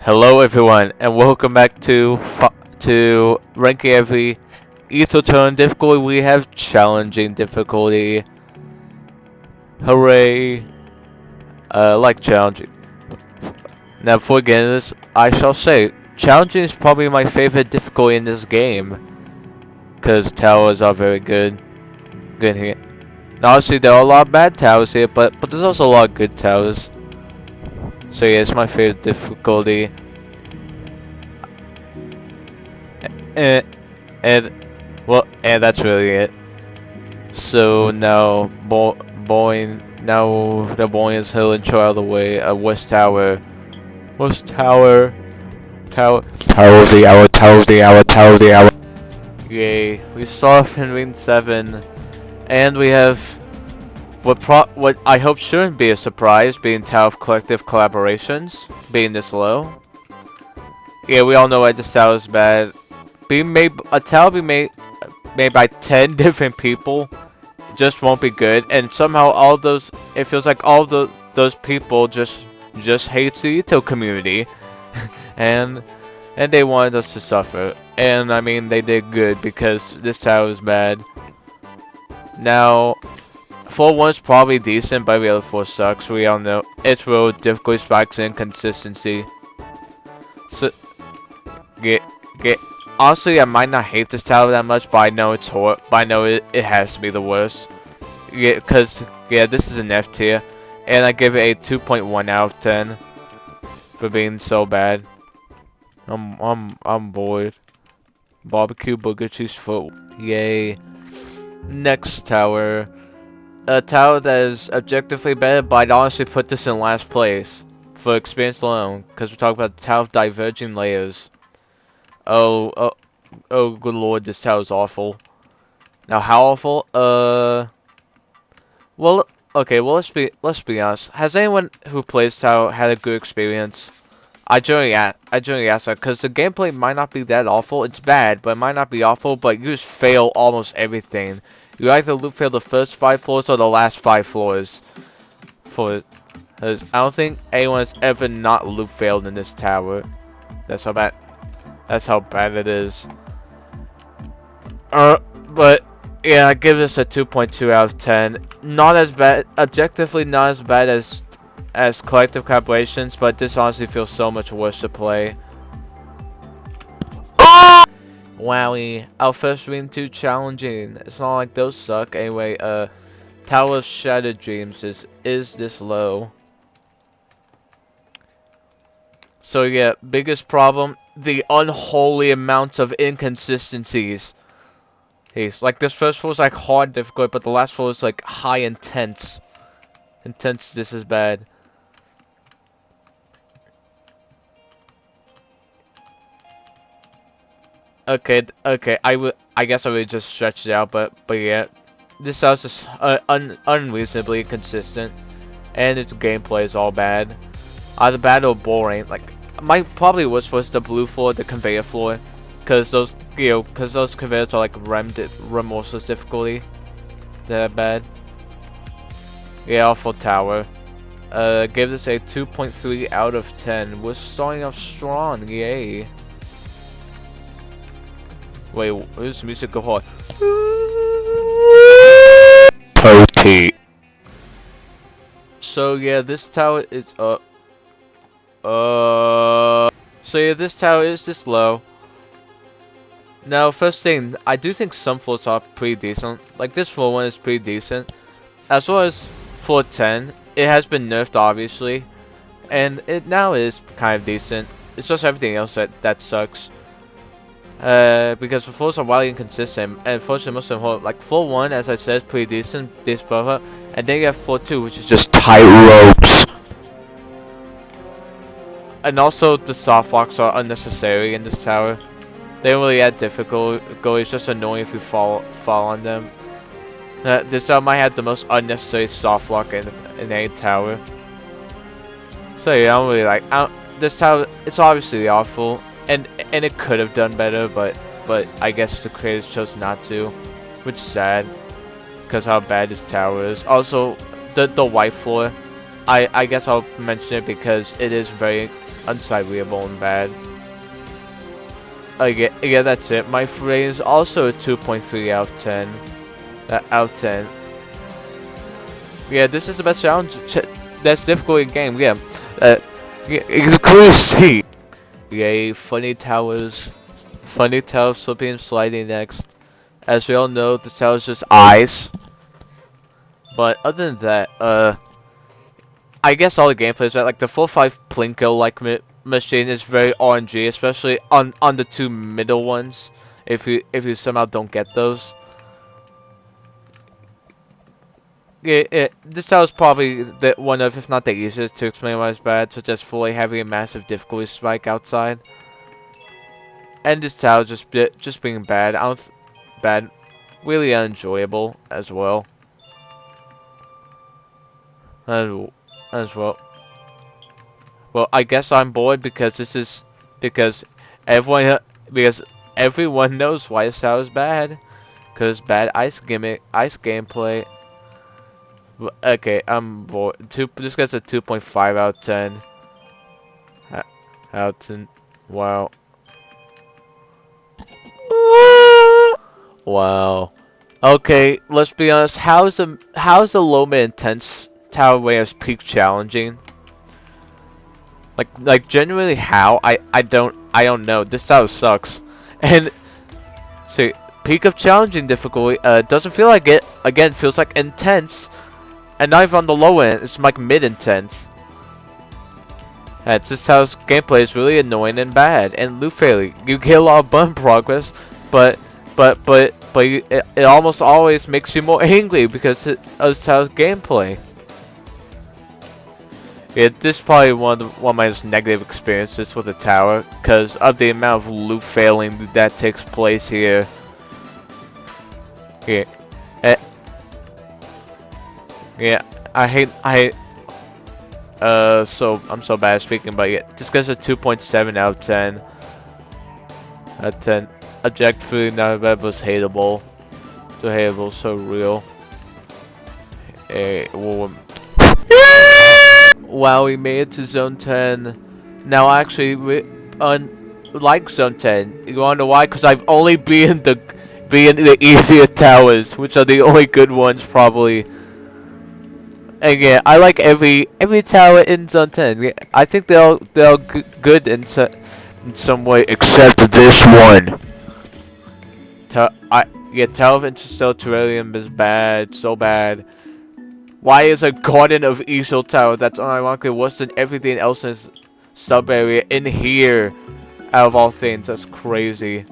Hello everyone, and welcome back to ranking every EToH difficulty. We have challenging difficulty. Hooray! Like challenging. Now before getting this, I shall say challenging is probably my favorite difficulty in this game, because towers are very good here. Now, obviously there are a lot of bad towers here, but there's also a lot of good towers. So yeah, it's my favorite difficulty. And and and that's really it. So now, now the Boyens Hill and Trial the way. West Tower, West Tower, Tower of the Hour, Tower of the Hour, Tower of the Hour. Yay! We start off in Ring 7, and we have what I hope shouldn't be a surprise, being Tower of Collective Collaborations, being this low. Yeah, we all know why this tower is bad. A tower being made by 10 different people just won't be good, and somehow it feels like those people just hate the EToH community, and they wanted us to suffer, and I mean they did good because this tower is bad. Now, floor 1 is probably decent, but the other 4 sucks. We all know it's real difficulty spikes and inconsistency. So get honestly, I might not hate this tower that much, but I know it's hard. But I know it has to be the worst. Yeah, cause this is an F tier, and I give it a 2.1 out of 10 for being so bad. I'm bored. Barbecue burger cheese foot. Yay. Next tower. A tower that is objectively better, but I'd honestly put this in last place for experience alone, because we're talking about the Tower of Diverging Layers. Oh, good lord, this tower is awful. Now, how awful? Well, okay, well, let's be honest. Has anyone who plays tower had a good experience? I generally ask that because the gameplay might not be that awful. It's bad, but it might not be awful. But you just fail almost everything. You either loop fail the first 5 floors or the last 5 floors. Because I don't think anyone has ever not loop failed in this tower. That's how bad. That's how bad it is. But yeah, I give this a 2.2 out of 10. Not as bad, objectively not as bad as collective collaborations, but this honestly feels so much worse to play. Wowie, our first ring too challenging. It's not like those suck. Anyway, Tower of Shattered Dreams is this low. So yeah, biggest problem, the unholy amounts of inconsistencies. Like this first floor is like hard difficult, but the last floor is like high intense. This is bad. Okay, I guess I would just stretch it out, but yeah, this house is unreasonably consistent, and its gameplay is all bad. Either bad or boring. Like, probably worst was the blue floor, the conveyor floor. Cause those conveyors are like remorseless difficulty. They're bad. Yeah, awful tower. Give this a 2.3 out of 10. We're starting off strong, yay. Wait, where's the music go hard? Potty. So yeah, this tower is so yeah, this tower is this low. Now, first thing, I do think some floors are pretty decent. Like this floor 1 is pretty decent. As well as floor 10, it has been nerfed obviously, and it now is kind of decent. It's just everything else that sucks. Because the floors are wildly inconsistent, and unfortunately most of them like floor 1, as I said, is pretty decent, and then you have floor 2, which is just tight ropes. And also the soft locks are unnecessary in this tower. They don't really add difficulty, it's just annoying if you fall on them. This tower might have the most unnecessary soft lock in any tower. So yeah, I don't really like this tower. It's obviously awful, and it could have done better, but I guess the creators chose not to, which is sad, because how bad this tower is. Also, the white floor, I guess I'll mention it because it is very unsightlyable and bad. Yeah, that's it. My rating is also a 2.3 out of 10. Out of 10. Yeah, this is the best challenge. That's difficult game. Yeah. It's cool to see. Yay, funny towers. Funny towers flipping and sliding next. As we all know, the tower is just eyes. But other than that, I guess all the gameplay is right. Like the 4-5 Plinko like machine is very RNG, especially on the two middle ones. If you somehow don't get those. This tower is probably the one of, if not the easiest to explain why it's bad, such as fully having a massive difficulty spike outside. And this tower just being bad. Bad, really unenjoyable as well. As well. Well, I guess I'm bored because because everyone knows why this tower is bad. Because bad ice gameplay. Okay, I'm bored. This gets a 2.5 out of 10. Out of 10. Wow. Wow. Okay, let's be honest. How's the low mid intense tower where peak challenging? Like genuinely how? I don't know. This tower sucks. And see, peak of challenging difficulty doesn't feel like it. Again, feels like intense. And not even on the low end, it's like mid intense. And this tower's gameplay is really annoying and bad. And loot failure, you get a lot of button progress, but it almost always makes you more angry because of this tower's gameplay. Yeah, this is probably one of my most negative experiences with the tower because of the amount of loot failing that takes place here. Yeah. Yeah, I hate, so, I'm so bad at speaking, but yeah, this gets a 2.7 out of 10. Out of 10. Object food, now that was hateable. So hateable, so real. Wow, we made it to Zone 10. Now, actually, like Zone 10. You wanna know why? Because I've only been the easier towers, which are the only good ones, probably. And yeah, I like every tower in Zone 10. Yeah, I think they're all good in some way, except this one. Tower of Interstellar Terrarium is bad, so bad. Why is a Garden of Eagle Tower that's unironically worse than everything else in this sub area in here? Out of all things, that's crazy.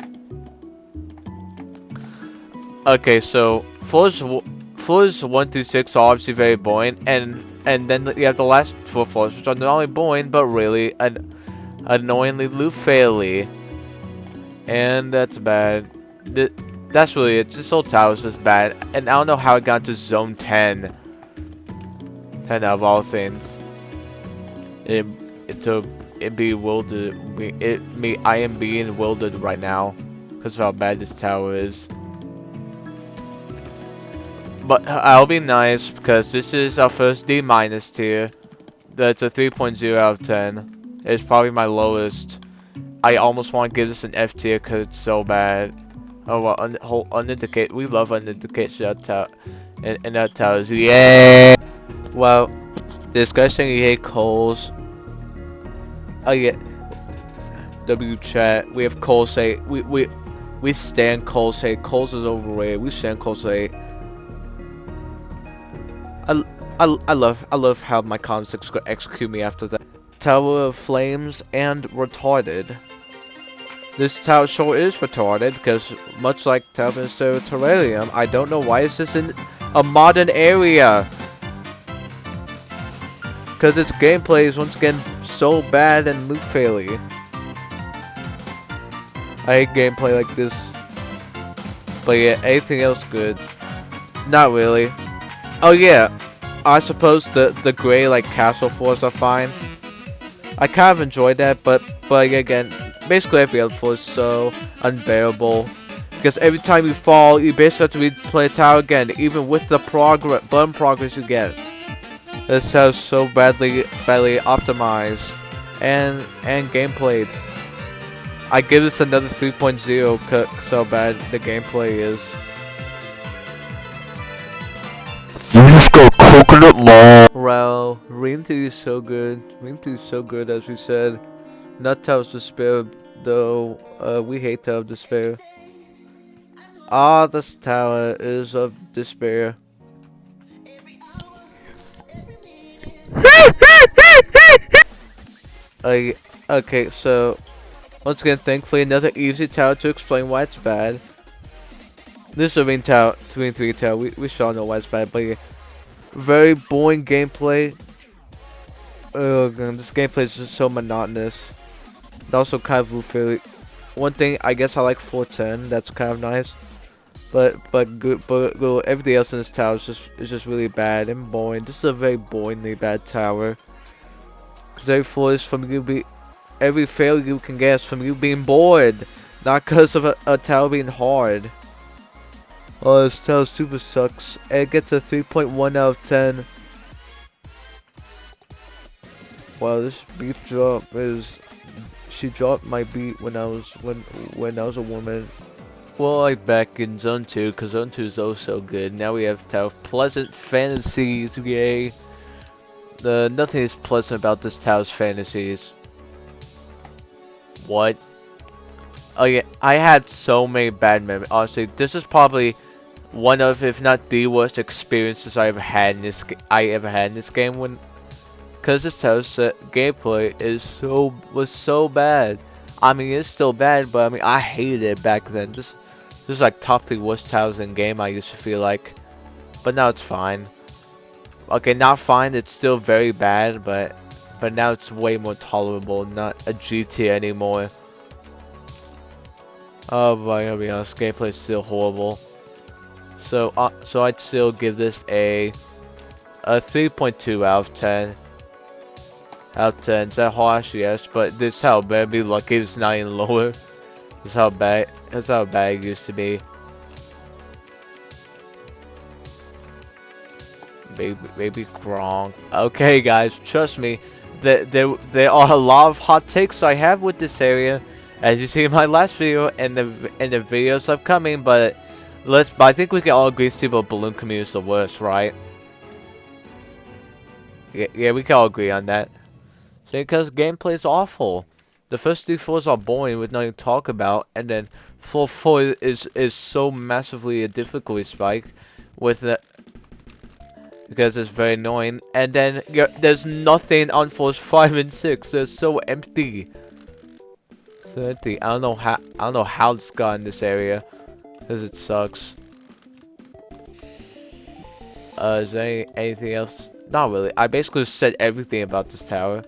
Okay, so floors 1 through 6 are obviously very boring, and then you have the last 4 floors, which are not only boring but really annoyingly loot faily, and that's bad. That's really it. This whole tower is just bad, and I don't know how it got to Zone 10. 10 out of all things. I am being wildered right now because of how bad this tower is. But I'll be nice because this is our first D- tier. That's a 3.0 out of 10. It's probably my lowest. I almost want to give this an F tier because it's so bad. Oh well, unindicate. We love unindicate and that towers. Yeah. Well, this guy saying he hate Coles. Oh yeah. W chat. We have Coles say we stand Coles say Coles is overrated. We stand Coles say. I love how my comments execute me after that. Tower of Flames and retarded. This tower sure is retarded because much like Tower of Terrarium, I don't know why is this in a modern area. Because its gameplay is once again so bad and loot faily. I hate gameplay like this. But yeah, anything else good? Not really. Oh yeah, I suppose the gray like castle floors are fine. I kind of enjoyed that, but again, basically every other floor is so unbearable. Because every time you fall, you basically have to replay a tower again, even with the button progress you get. This house so badly optimized and gameplayed. I give this another 3.0 cause so bad the gameplay is. Let's go coconut mall. Well, Ring 2 is so good. Ring 2 is so good as we said. Not Tower's Despair though. We hate Tower of Despair. Ah, this tower is of despair. Uh, okay, so once again, thankfully another easy tower to explain why it's bad. This is a Ring Tower, 3 and 3 tower. We shall know why it's bad, but yeah, very boring gameplay. Oh god, this gameplay is just so monotonous. And also kind of fairly. One thing I guess I like 410. That's kind of nice. But good. But well, everything else in this tower is just really bad and boring. This is a very boringly bad tower. Cause every floor is from you be every failure you can get is from you being bored, not cause of a tower being hard. Oh, this tower super sucks. It gets a 3.1 out of 10. Wow, this beat drop is. She dropped my beat when I was I was a woman. Well, like back in Zone 2, cause Zone 2 is oh so good. Now we have Tower of Pleasant Fantasies, yay! Nothing is pleasant about this Tower's fantasies. What? Oh yeah, I had so many bad memories. Honestly, this is probably one of, if not the worst experiences I ever had in this game. When, cause this Tower's gameplay was so bad. I mean, it's still bad, but I mean, I hated it back then. This is like top 3 worst towers in game. I used to feel like, but now it's fine. Okay, not fine. It's still very bad, but now it's way more tolerable. Not a GT anymore. Oh boy, I'll be honest, gameplay is still horrible. So I'd still give this a 3.2 out of 10. Out of 10. Is that harsh? Yes, but this is how bad. Be lucky it's not even lower. This is how bad. That's how bad it used to be. Baby Gronk. Okay, guys, trust me. There are a lot of hot takes I have with this area, as you see in my last video and the videos upcoming. But I think we can all agree, Steve, Balloon Community is the worst, right? Yeah, we can all agree on that. Because gameplay is awful. The first 3 floors are boring with nothing to talk about, and then floor 4 is so massively a difficulty spike with the. Because it's very annoying, and then there's nothing on floors 5 and 6. They're so empty. So empty. I don't know how it's got in this area, because it sucks. Is there anything else? Not really. I basically said everything about this tower.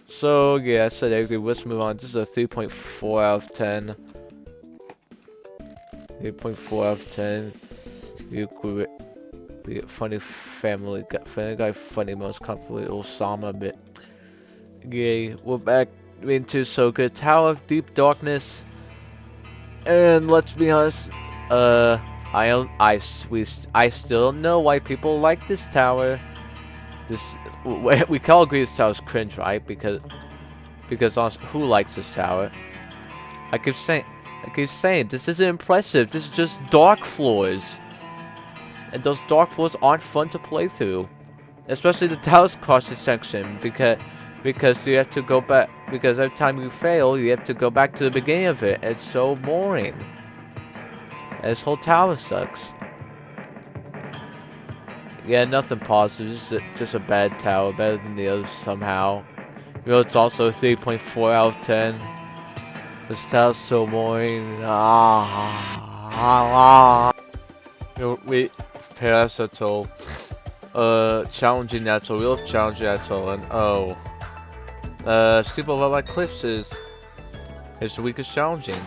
So yeah, I said everything. Let's move on. This is a 3.4 out of 10. 3.4 out of 10. You could be a funny family guy, funny most comfortably Osama bit. Yay, we're back into so good Tower of Deep Darkness. And let's be honest, I still don't know why people like this tower. We can all agree this tower's cringe, right? Because honestly, who likes this tower? I keep saying this isn't impressive. This is just dark floors. And those dark floors aren't fun to play through, especially the tower's crossing section, because you have to go back, because every time you fail you have to go back to the beginning of it. It's so boring. And this whole tower sucks. Yeah, nothing positive, just a bad tower, better than the others somehow. You know, it's also a 3.4 out of 10. This tower's so boring. You know, we pass that's all. Challenging that's all. We love challenging that's all. And Steep Over by Cliffs is the weakest challenging.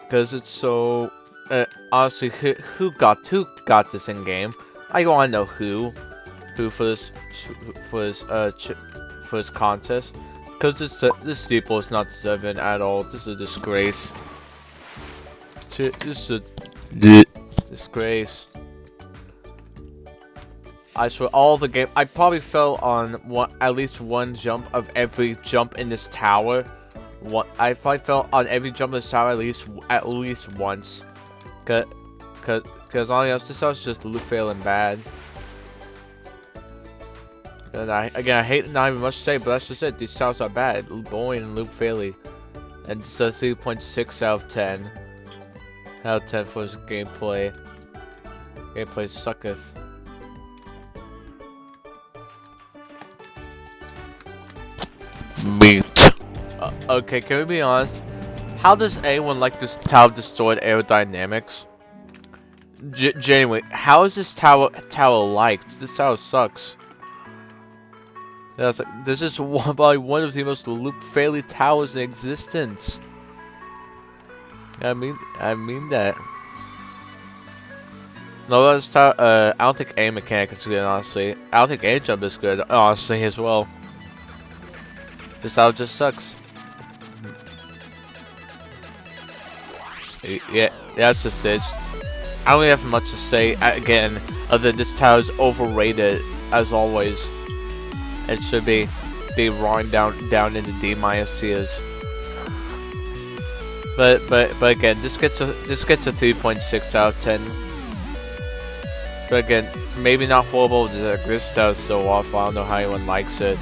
Because it's so. Honestly, who got this in game? I want to know who for this contest. Because this steeple is not deserving at all. This is a disgrace. This Christ. I swear, all the game. I probably fell on at least one jump of every jump in this tower. I probably fell on every jump in this tower at least once. Cause all else, this house is just loop failing bad. And I hate not even much to say, but that's just it. These towers are bad, boring and loop failing. And it's a 3.6 out of 10. Out of 10 for his gameplay. Gameplay sucketh. Meat. Okay, can we be honest? How does anyone like this tower destroyed aerodynamics? Genuinely, how is this tower liked? This tower sucks. This is probably one of the most loop faily towers in existence. I mean that. No, this tower. I don't think aim mechanic is good, honestly. I don't think aim jump is good, honestly, as well. This tower just sucks. Yeah, that's just it. I don't really have much to say again, other than this tower is overrated as always. It should be rolling down into D- tiers. But again, this gets a 3.6 out of 10. But again, maybe not horrible. This tower is so awful. I don't know how anyone likes it.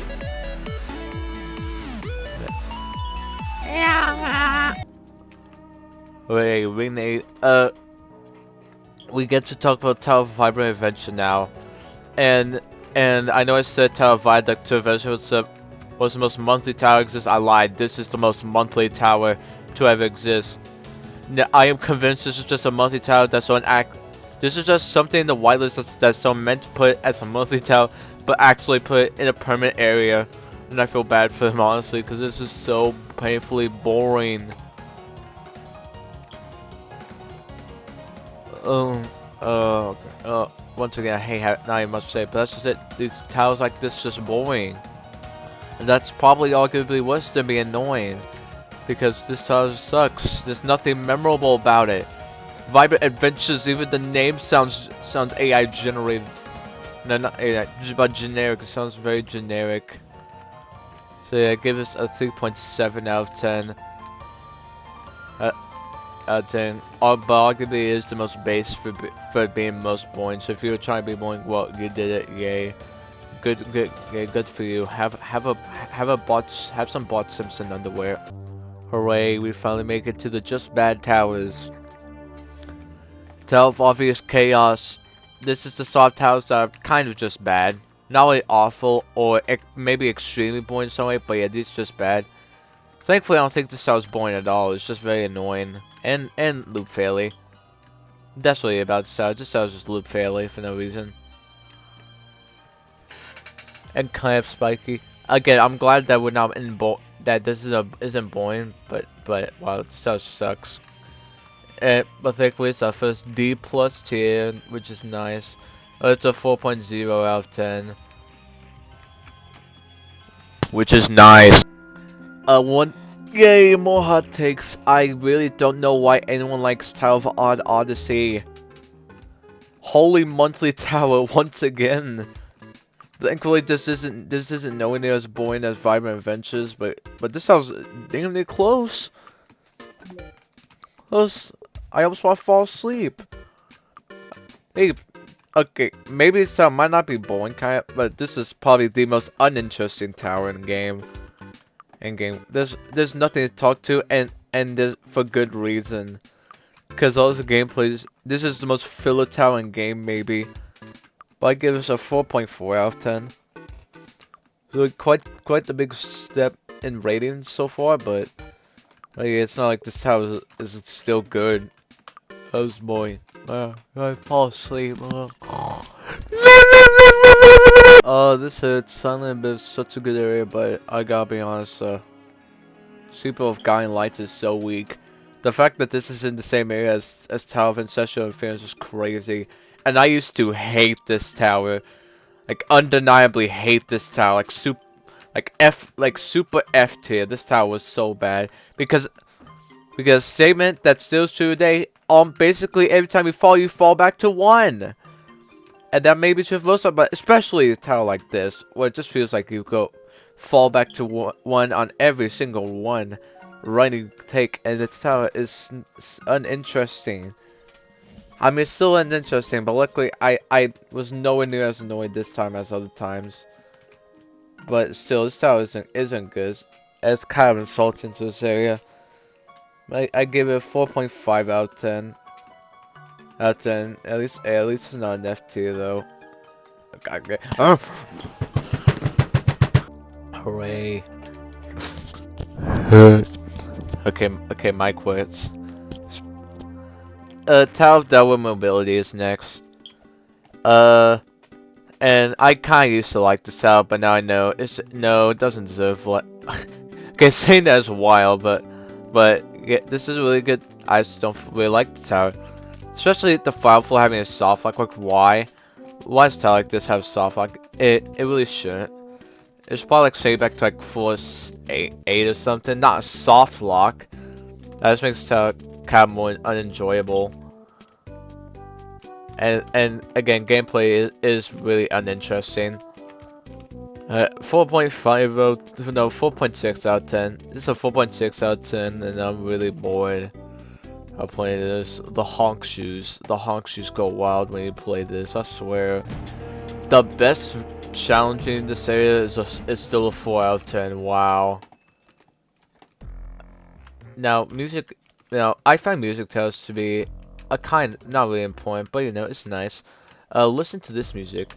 Wait, we get to talk about Tower of Vibrant Adventure now, and I know I said Tower of Viaduct to Adventure was the most monthly tower exist. I lied. This is the most monthly tower to ever exist. Now, I am convinced this is just a monthly tower that's on act. This is just something in the whitelist that's so meant to put as a monthly tower, but actually put in a permanent area. And I feel bad for them honestly, because this is so painfully boring. Once again, I hate not even much to say, but that's just it. These towers like this just boring. And that's probably arguably worse than being annoying. Because this tower sucks. There's nothing memorable about it. Vibrant Adventures, even the name sounds AI generated. No, not AI, but generic. It sounds very generic. So yeah, give us a 3.7 out of 10. Out of 10. But arguably it is the most base for being most boring. So if you were trying to be boring, well, you did it. Yay. Good for you. Have some Bart Simpson underwear. Hooray! We finally make it to the just bad towers. Tower of Obvious Chaos. This is the soft towers that are kind of just bad. Not really awful or maybe extremely boring in some way, but yeah, these just bad. Thankfully, I don't think this tower's boring at all. It's just very annoying and loop faily. That's really about this tower. This tower's just loop faily for no reason. And kind of spiky. Again, I'm glad that we're not in that this isn't boring, but wow, this tower sucks. But thankfully, it's our first D+ tier, which is nice. It's a 4.0 out of 10. Which is nice. Yay, more hot takes. I really don't know why anyone likes Tower of Odd Odyssey. Holy monthly tower once again. Thankfully, this isn't nowhere near as boring as Vibrant Adventures, but this sounds damn near close. I almost want to fall asleep. Hey, okay, maybe this tower might not be boring, but this is probably the most uninteresting tower in the game. There's nothing to talk to, and for good reason. Cause all the gameplays, this is the most filler tower in game maybe. But I give this a 4.4 out of 10. So quite the big step in ratings so far, but yeah, it's not like this tower is still good. How's boy? I fall asleep. This hurts. Silent is such a good area, but I gotta be honest, Super of Guiding Lights is so weak. The fact that this is in the same area as Tower of Ancestral Interference is crazy. And I used to hate this tower. Like, undeniably hate this tower. Like, super F tier. This tower was so bad. Because Because statement that still true today, basically every time you fall back to 1. And that may be true for most of, but especially a tower like this, where it just feels like you go fall back to 1 on every single one running take, and this tower is uninteresting. I mean, it's still uninteresting, but luckily I was nowhere near as annoyed this time as other times. But still, this tower isn't good. It's kind of insulting to this area. I give it a 4.5 out of 10. Out of 10. At least it's not an F tier though. Okay. Hooray. Okay, my quits. Tower of Delaware Mobility is next. And I kinda used to like this tower, but now I know it doesn't deserve what. Okay, saying that is wild, but yeah, this is really good. I just don't really like the tower, especially the file floor having a soft lock. Like why? Why does a tower like this have a soft lock? It really shouldn't. It's probably like say back to like force 8 or something, not a soft lock. That just makes the tower kind of more unenjoyable. And again, gameplay is really uninteresting. 4.5 no, 4.6 out of 10. This is a 4.6 out of 10, and I'm really bored of playing this. The honk shoes go wild when you play this. I swear. The best challenging in this area is still a 4 out of 10. Wow. Now music. Now I find music tales to be a kind, not really important, but you know it's nice. Listen to this music.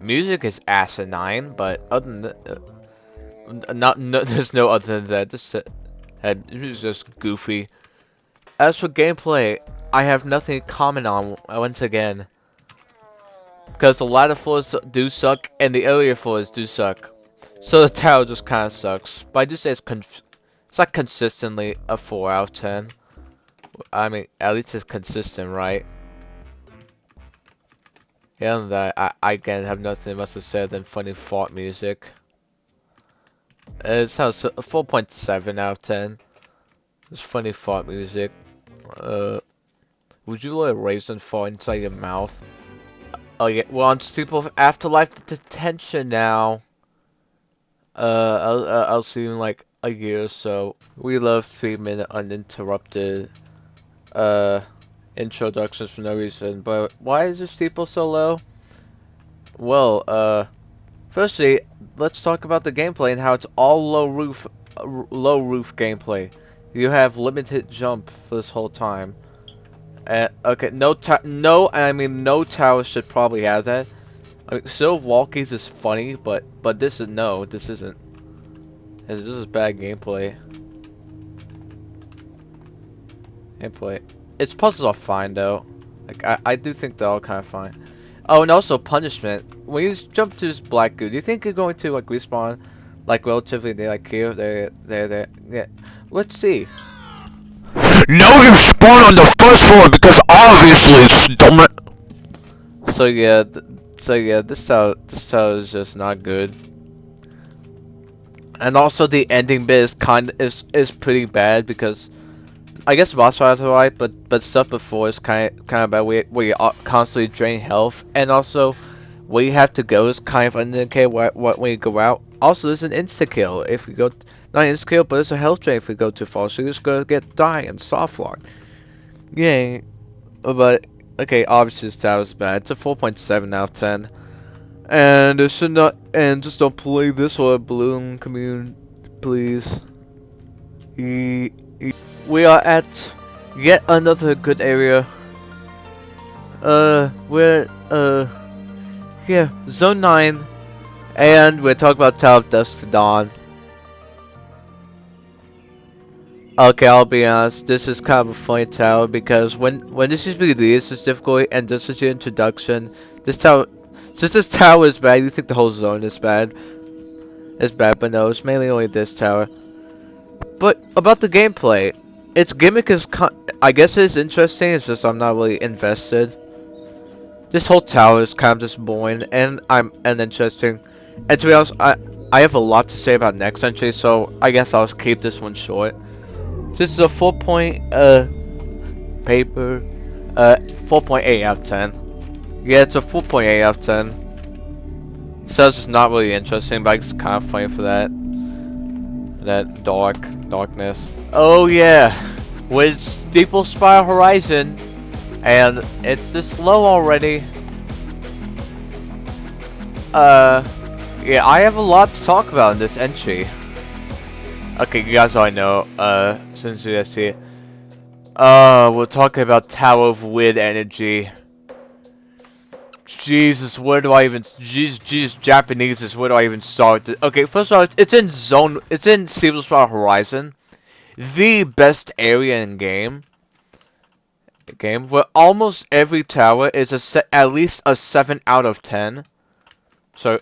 Music is asinine, but other than that, there's no other than that. This is just goofy. As for gameplay, I have nothing to comment on once again, because the latter floors do suck and the earlier floors do suck. So the tower just kind of sucks. But I do say it's like consistently a 4 out of 10. I mean, at least it's consistent, right? Yeah, and I again have nothing much to say than funny fart music. It's a 4.7 out of 10. It's funny fart music. Would you let a raisin fall inside your mouth? Oh yeah, we're on Steeple of Afterlife Detention now. I'll see you in like a year or so. We love 3-minute uninterrupted introductions for no reason, but why is the steeple so low? Well, firstly, let's talk about the gameplay and how it's all low roof gameplay. You have limited jump for this whole time. Okay, no, I mean no tower should probably have that. I mean, still walkies is funny, but this isn't. This is bad gameplay. Its puzzles are fine though. Like I do think they're all kind of fine. Oh, and also punishment. When you jump to this black goo, do you think you're going to like respawn like relatively near like here? There. Yeah. Let's see. No, you spawn on the first floor because obviously it's dumb. So yeah, this tower is just not good. And also the ending bit is pretty bad because I guess boss fights are right, but stuff before is kind of bad. Where you constantly drain health, and also where you have to go is kind of unindicated what when you go out. Also, there's an insta kill if you go, not insta kill, but it's a health drain if you go too far. So you're just gonna get dying and soft lock. Yay! But okay, obviously this tower is bad. It's a 4.7 out of 10. And it should not. And just don't play this or balloon commune, please. We are at yet another good area. We're here, Zone 9, and we're talking about Tower of Dusk to Dawn. Okay, I'll be honest, this is kind of a funny tower because when this used to be released, this difficulty, and this is your introduction, this tower, since this tower is bad, you think the whole zone is bad. It's bad, but no, it's mainly only this tower. But about the gameplay, its gimmick is, I guess it's interesting, it's just I'm not really invested. This whole tower is kind of just boring and interesting. And to be honest, I have a lot to say about next entry, so I guess I'll keep this one short. This is a 4 point paper 4.8 out of 10. Yeah, it's a 4.8 out of 10. So it's just not really interesting, but it's kind of funny for that. That darkness. Oh yeah, with Steeple Spire Horizon, and it's this low already. Yeah, I have a lot to talk about in this entry. Okay, you guys already know, since you guys see it. We're talking about Tower of Wind Energy. Jesus, where do I even, Jesus, Japanese, where do I even start? Okay, first of all, it's in Steeple Spire Horizon. The best area in game where almost every tower is at least a 7 out of 10. So,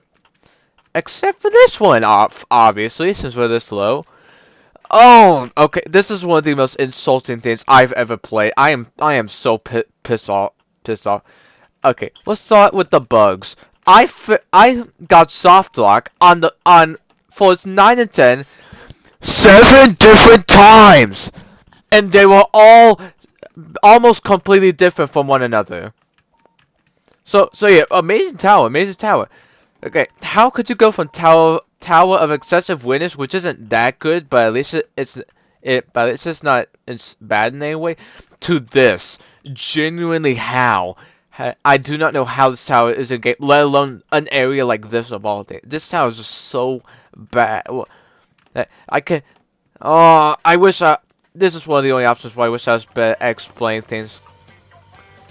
except for this one, obviously, since we're this low. Oh, okay. This is one of the most insulting things I've ever played. I am so pissed off. Pissed off. Okay, let's start with the bugs. I got soft lock on floors 9 and 10 7 different times, and they were all almost completely different from one another. So yeah, amazing tower, amazing tower. Okay, how could you go from tower of excessive witness, which isn't that good, but at least but it's just not it's bad in any way, to this? Genuinely, how? I do not know how this tower is a game, let alone an area like this of all things. This tower is just so bad. I can. Oh, I wish I. This is one of the only options where I wish I was better at explaining things.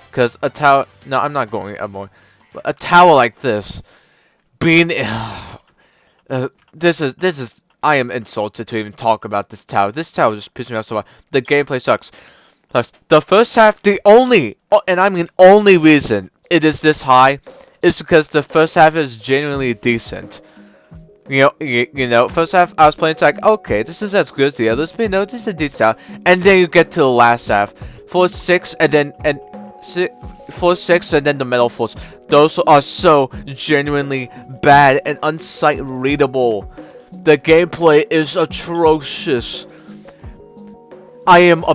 Because a tower. No, I'm not going up more. But a tower like this, being. This is. I am insulted to even talk about this tower. This tower just pisses me off so much. The gameplay sucks. Plus, the first half, the only, and I mean only reason it is this high, is because the first half is genuinely decent. You know, first half I was playing, it's like, okay, this is as good as the others, but you know, this is a decent half. And then you get to the last half, floor 6, and then, floor 6, and then the middle floors. Those are so genuinely bad and unsight readable. The gameplay is atrocious. I am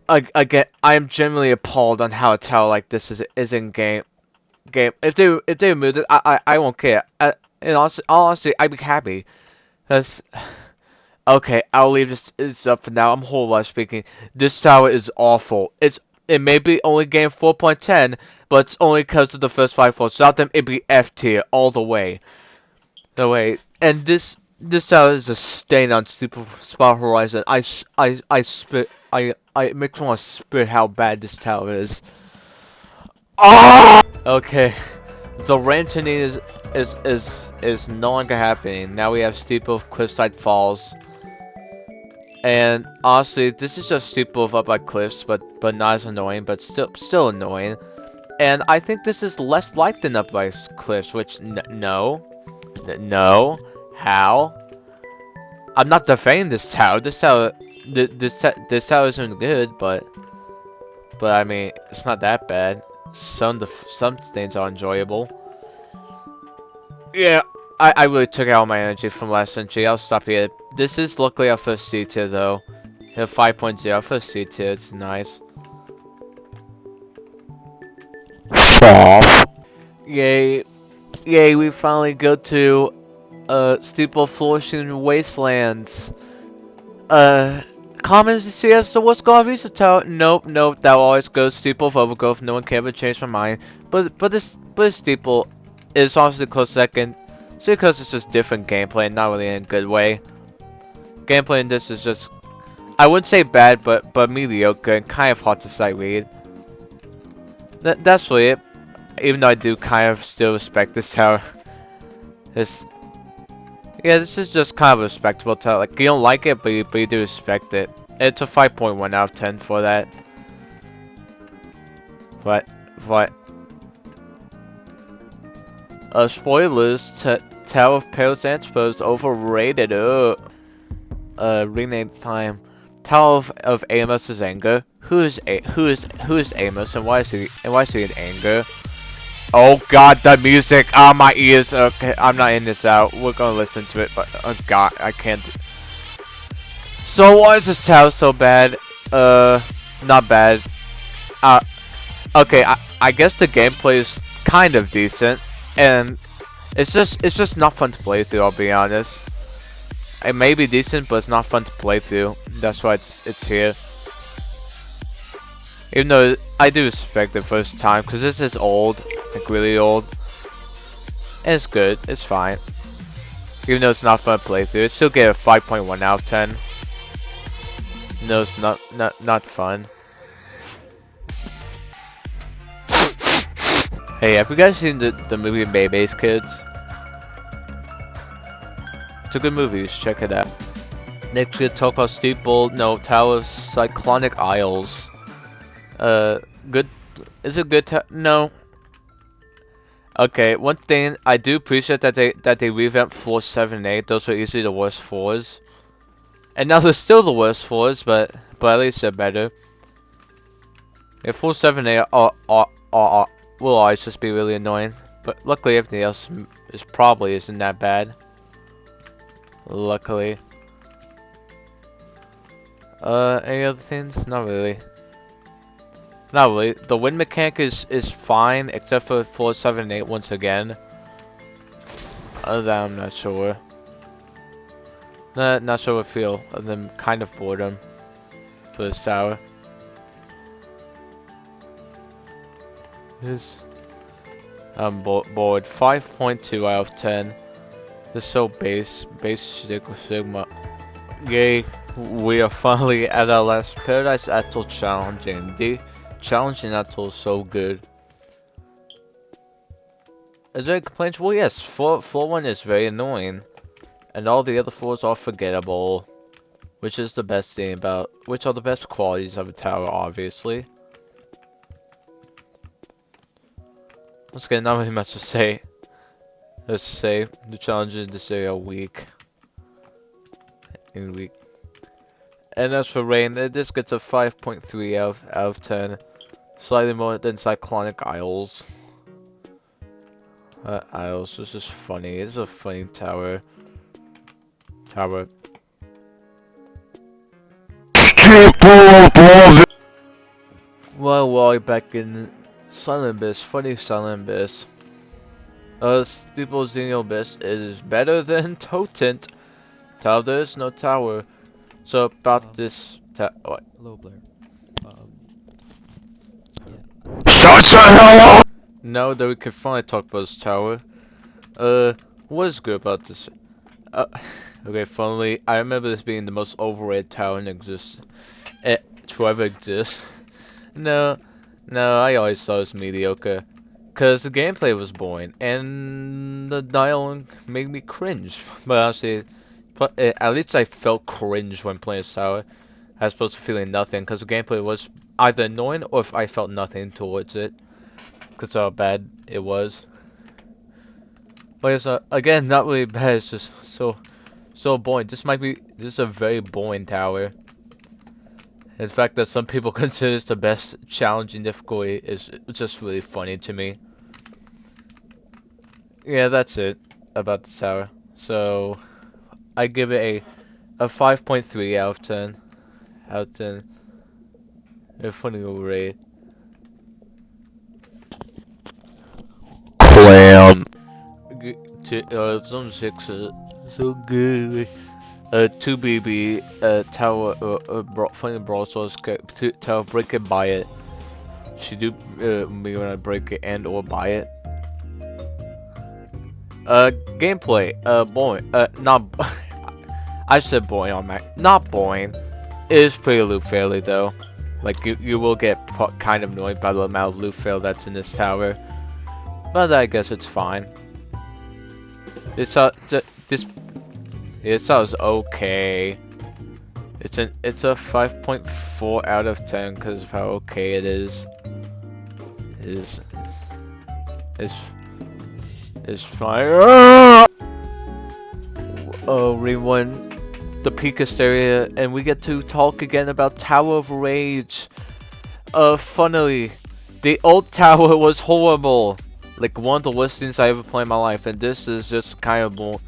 again, I am genuinely appalled on how a tower like this is in game. If they removed it, I won't care. And honestly, I'd be happy. Cause okay, I'll leave this up for now. I'm whole speaking. This tower is awful. It may be only game 4.10, but it's only because of the first 5 floors. Without them, it'd be F tier all the way. And this tower is a stain on Steeple Spire Horizon. I spit. It makes me want to spit how bad this tower is. Ah! Okay, the ranting is no longer happening. Now we have Steeple of Cliffside Falls. And honestly, this is just Steeple up by cliffs, but not as annoying, but still annoying. And I think this is less liked than up by cliffs, which no, how? I'm not defending this tower. This tower isn't good, but I mean, it's not that bad. Some things are enjoyable. Yeah, I really took out my energy from last century. I'll stop here. This is luckily our first C tier though. 5.0, our first C tier. It's nice. Soft. Yay, we finally go to Steeple Flourishing Wastelands. Comments to see as to what's going on with the tower. Nope, that will always goes Steeple of Overgrowth. No one can ever change my mind. But this Steeple is honestly close second. So because it's just different gameplay, not really in a good way. Gameplay in this is just, I wouldn't say bad, but mediocre and kind of hard to sight read. That's really it. Even though I do kind of still respect this tower. Yeah, this is just kind of a respectable tower. Like, you don't like it, but you do respect it. It's a 5.1 out of 10 for that. But spoilers, Tower of Perils Transfer is overrated. Rename time. Tower of Amos's Anger. who's Amos and why is he in anger? Oh God, the music! Ah, my ears. Okay, I'm not in this out. We're gonna listen to it, but oh God, I can't. So why is this tower so bad? Not bad. Uh, okay. I guess the gameplay is kind of decent, and it's just not fun to play through. I'll be honest. It may be decent, but it's not fun to play through. That's why it's here. Even though I do respect the first time, because this is old, like really old. And it's good, it's fine. Even though it's not fun to play through, it still get a 5.1 out of 10. No, it's not fun. Hey, have you guys seen the movie Maymay's Kids? It's a good movie, you should check it out. Next we talk about Steeple, no, Tower of Cyclonic Isles. Good, is it good no. Okay, one thing I do appreciate that they revamped floor 7 and 8. Those were easily the worst floors, and now they're still the worst floors, but at least they're better. Yeah, floor 7 and 8 will always just be really annoying, but luckily everything else isn't that bad. Luckily. Any other things? Not really. Not really. The wind mechanic is fine, except for floor 7 and 8 once again. Other than that, I'm not sure. Not sure what I feel, other than kind of boredom for this tower. I'm bored. 5.2 out of 10. This is so base Sigma. Yay, we are finally at our last Paradise Atoll challenge, and the challenge in Atoll is so good. Is there any complaints? Well, yes, floor 1 is very annoying, and all the other floors are forgettable, which is the best thing about, which are the best qualities of a tower, obviously. Once again, not really much to say. Let's say the challenges in this area are weak. And as for rain, this gets a 5.3 out of 10. Slightly more than Cyclonic Isles. Isles, this is funny. It's a funny tower. Well, back in Silent Abyss, funny Silent Abyss. Steeple Xeno Abyss is better than Totent. There is no tower. So about this what? Hello, Blair. Yeah. Shut the hell up! Now that we can finally talk about this tower. What is good about this? Okay, finally, I remember this being the most overrated tower in existence. To ever exist. No, I always thought it was mediocre. Cause the gameplay was boring, and the dialogue made me cringe. But honestly, at least I felt cringe when playing this tower, as opposed to feeling nothing. Cause the gameplay was either annoying or if I felt nothing towards it. Cause how bad it was. But it's again not really bad. It's just so boring. This is a very boring tower. In fact, that some people consider this the best challenging difficulty is just really funny to me. Yeah, that's it about the tower. So I give it a 5.3 out of 10. Out of 10. A funny overrated. Clam. Some 6 so good. 2BB tower funny brawl stars tower break it, buy it. She do me when I break it and or buy it. Gameplay boring. Not I said boring on Mac. Not boring. It is pretty loot fairly though. Like you will get kind of annoyed by the amount of loot fail that's in this tower. But I guess it's fine. It sounds okay. It's a 5.4 out of 10 because of how okay it is. It's fine. Oh, rewind the peakest area, and we get to talk again about Tower of Rage. Funnily, the old tower was horrible. Like one of the worst things I ever played in my life, and this is just kind of more.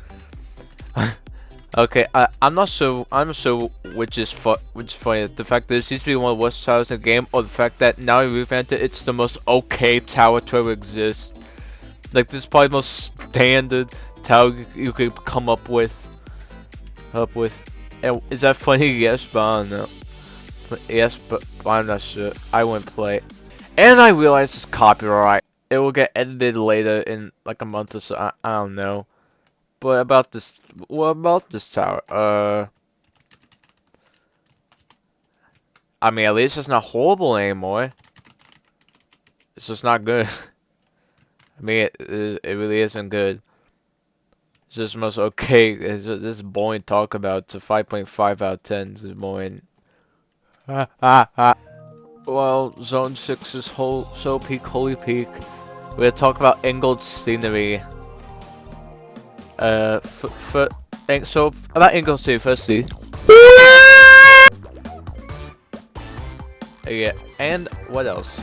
Okay, I'm not sure. I'm not sure which is funny. The fact that this used to be one of the worst towers in the game, or the fact that now you revamped it, it's the most okay tower to ever exist. Like this is probably the most standard tower you could come up with. And is that funny? Yes, but I don't know. Yes, but I'm not sure. I wouldn't play. And I realize it's copyright. It will get edited later in like a month or so. I don't know. But about this, what about this tower? I mean, at least it's not horrible anymore. It's just not good. I mean, it really isn't good. It's just most okay. It's just, this is boring to talk about. It's a 5.5 out of 10. This is boring. Well, Zone 6 is so peak, holy peak. We're gonna talk about Ingold's scenery. So about Ingold's scenery, firstly. Yeah, and what else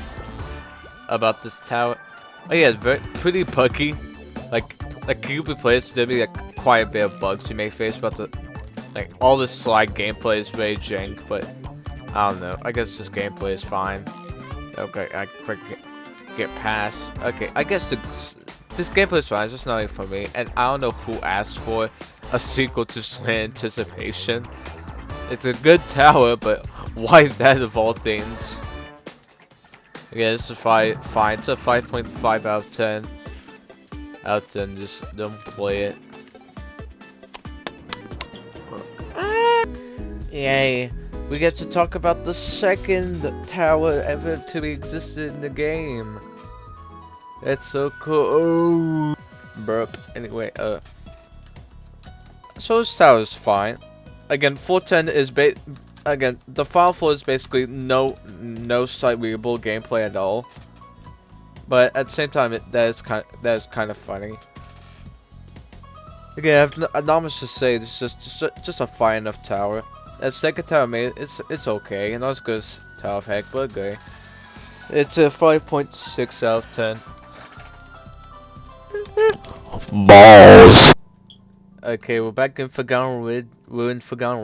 about this tower? Oh yeah, it's pretty buggy. Like Cupid plays, there'll be like quite a bit of bugs you may face, but all this slide gameplay is very jank. But I don't know. I guess this gameplay is fine. Okay, I get past. Okay, I guess this gameplay is fine. It's just not for me, and I don't know who asked for a sequel to Slant Anticipation. It's a good tower, but why that of all things? Again, this is fine. It's a 5.5 out of 10. Out of 10, just don't play it. Yay! We get to talk about the second tower ever to be existed in the game. That's so cool. Burp. Anyway, so this tower is fine. Again, 410 is again, the final floor is basically no sight readable gameplay at all. But at the same time, that is kind of funny. Again, I'm not much to say. This is just a fine enough tower. That second tower made it's okay, not as good as Tower of Heck, but okay. It's a 5.6 out of 10. Balls. Okay, we're back in Forgotten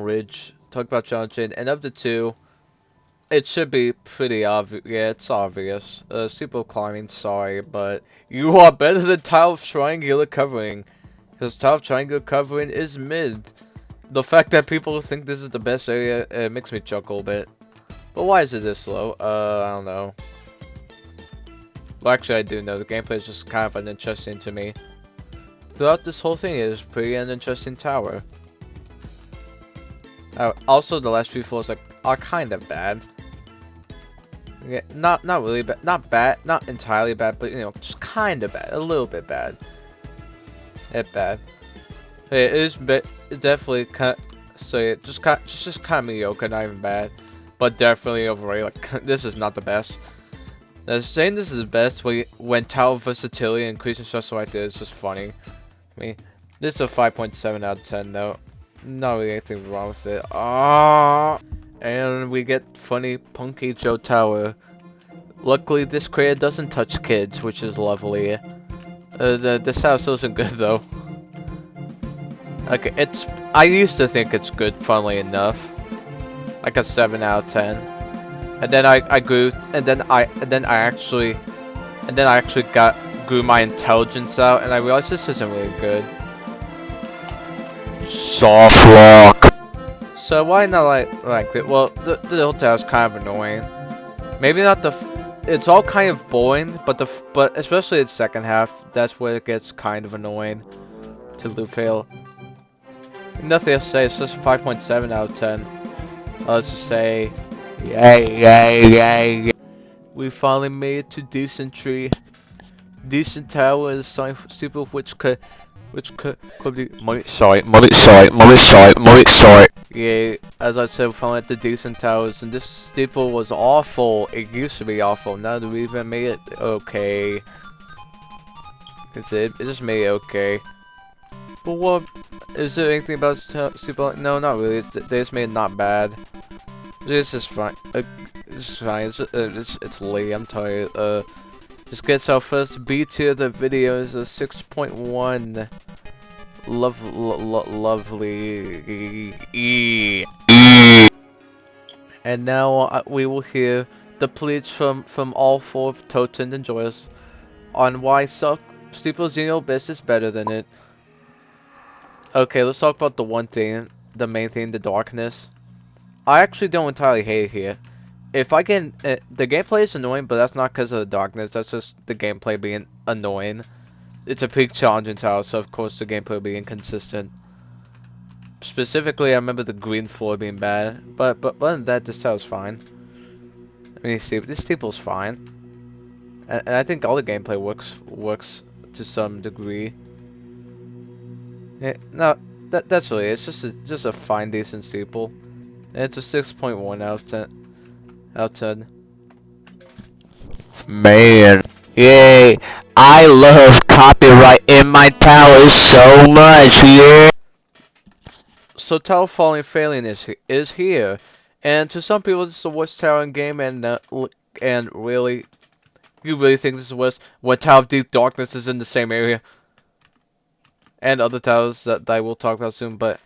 Ridge. Talk about challenging, and of the two, it should be pretty obvious. Yeah, it's obvious. Steeple climbing, sorry, but you are better than Tile of Triangular Covering, because Tile of Triangular Covering is mid. The fact that people think this is the best area makes me chuckle a bit. But why is it this low? I don't know. Well, actually, I do know. The gameplay is just kind of uninteresting to me. Throughout this whole thing, it is pretty uninteresting tower. Also, the last few floors are kind of bad. Yeah, not really bad, not bad, not entirely bad, but you know, just kind of bad, a little bit bad. It's bad. It is it's definitely kind. So yeah, just kind of mediocre, not even bad, but definitely overrated. Like this is not the best. Now, saying this is the best when tower versatility and increasing stress like this is just funny. I mean, this is a 5.7 out of 10 though. Not really anything wrong with it. And we get funny Punky Joe Tower. Luckily, this creator doesn't touch kids, which is lovely. This house isn't good though. Okay, I used to think it's good, funnily enough. Like a 7 out of 10. And then I grew, and then I actually grew my intelligence out, and I realized this isn't really good. Soft rock. So why not like it? Well, the whole tower is kind of annoying. Maybe not it's all kind of boring, but especially the second half, that's where it gets kind of annoying to fail. Nothing else to say. It's just 5.7 out of 10. Let's just say, yay. We finally made it to decent tree. Decent tower is something stupid which could be money site. Yeah, as I said, we finally at the decent towers, and this steeple was awful. It used to be awful. Now that we even made it okay. It just made it okay. But what is there anything about steeple? No, not really. They just made it not bad. This is fine. It's fine. It's late. I'm tired. Just gets our first B tier of the video is a 6.1. Lovely. And now we will hear the pleads from all four Toten enjoyers on why Steeple Xenobiss is better than it. Okay, let's talk about the one thing, the main thing, the darkness. I actually don't entirely hate it here. If I can, the gameplay is annoying, but that's not because of the darkness. That's just the gameplay being annoying. It's a pretty challenging tower, so of course the gameplay will be inconsistent. Specifically, I remember the green floor being bad, but other than that, this tower's fine. I mean, see, this steeple's fine, and I think all the gameplay works to some degree. Yeah, no, that's really it. It's just a fine, decent steeple. And it's a 6.1 out of 10. Out of 10. Man, yay! I love copyright in my towers so much, yeah! So Tower Falling Failing is here, and to some people this is the worst tower in game, and really, you really think this is the worst when Tower of Deep Darkness is in the same area, and other towers that I will talk about soon. But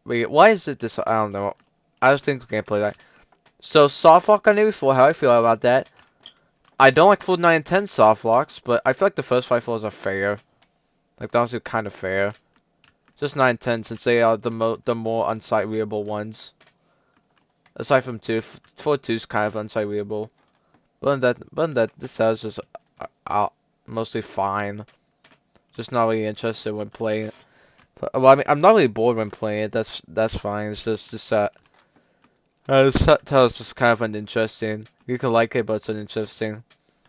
why is it this? I don't know. I just think the gameplay that. So soft lock on before, how I feel about that? I don't like full 9 and 10 soft locks, but I feel like the first 5 floors are fair. Like those are kind of fair. Just 9 and 10 since they are the more unsight readable ones. Aside from 2, 4 2 is kind of unsight readable. But than that, this house is just mostly fine. Just not really interested when playing it. But, well, I mean, I'm not really bored when playing it. That's fine. It's just that this house is just kind of uninteresting. You can like it, but it's uninteresting.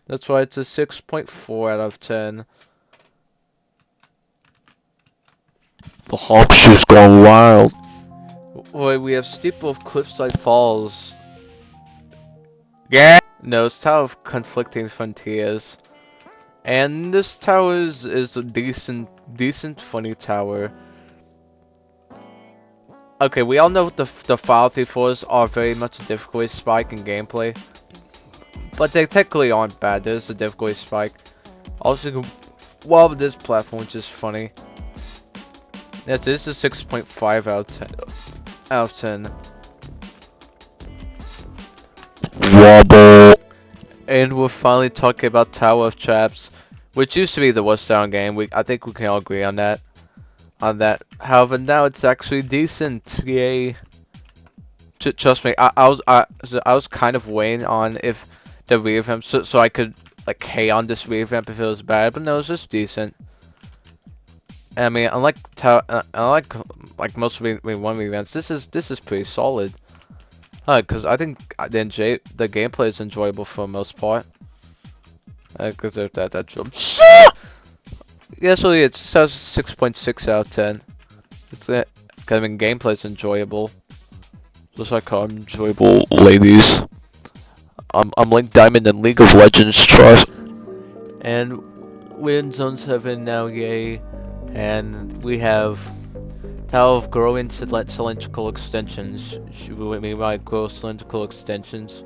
That's why it's a 6.4 out of 10. The Hawk's just gone wild. Wait, we have Steeple of Cliffside Falls. Yeah! No, it's Tower of Conflicting Frontiers. And this tower is a decent funny tower. Okay, we all know the File 3-4s are very much a difficulty spike in gameplay. But they technically aren't bad, there's a difficulty spike. Also, well, this platform is just funny. Yes, this is 6.5 out of 10. Out of 10. Wobble. And we're finally talking about Tower of Traps, which used to be the worst tower game. I think we can all agree on that. However, now it's actually decent. Yay! Trust me, I was kind of weighing on if the revamp, so I could like hate on this revamp if it was bad, but no, it's just decent. I mean, unlike most one revamps, this is pretty solid. Cause I think the gameplay is enjoyable for the most part. Cause of that jump. Yeah, so it says 6.6 out of 10. It's it. I mean, gameplay is enjoyable. Just like how enjoyable, ladies. I'm Link Diamond in League of Legends, trust. And we're in Zone 7 now, yay. And we have Tower of Growing Cylindrical Extensions. We might grow cylindrical extensions.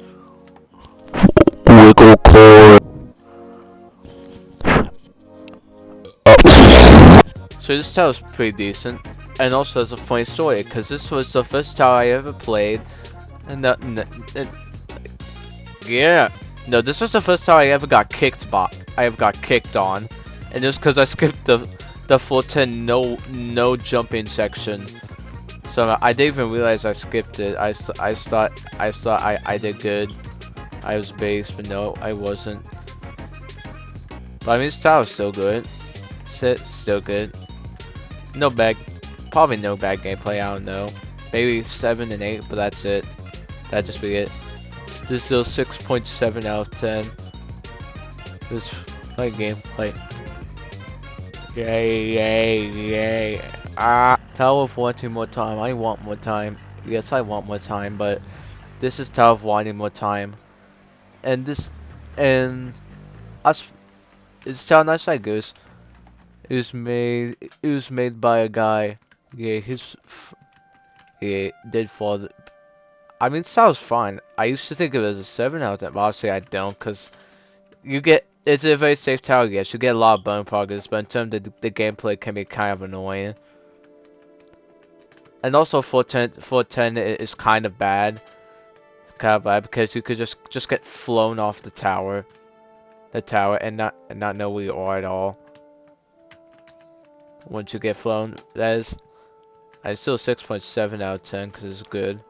Wiggle core. So this tower is pretty decent, and also has a funny story, because this was the first tower I ever played, and yeah, no, this was the first tower I ever got kicked on, and just because I skipped the floor 10 no jumping section, so I didn't even realize I skipped it. I thought I did good. I was base, but no, I wasn't. But I mean, this tower's still good. Still good. Probably no bad gameplay, I don't know. Maybe 7 and 8, but that's it. That'd just be it. This is still 6.7 out of 10. This play gameplay. Yay. Tower of wanting more time. I want more time. Yes, I want more time, but this is Tower of wanting more time. And us, it's Tower Nice Like Goose. It was made by a guy. Yeah, he did father. I mean, sounds fine. I used to think it was a 7 out of 10, but obviously I don't, because it's a very safe tower, yes. You get a lot of bone progress, but in terms of the gameplay can be kind of annoying. And also 410 is kind of bad. Kind of bad, because you could just get flown off the tower. And not know where you are at all. Once you get flown, that is. It's still 6.7 out of 10, because it's good.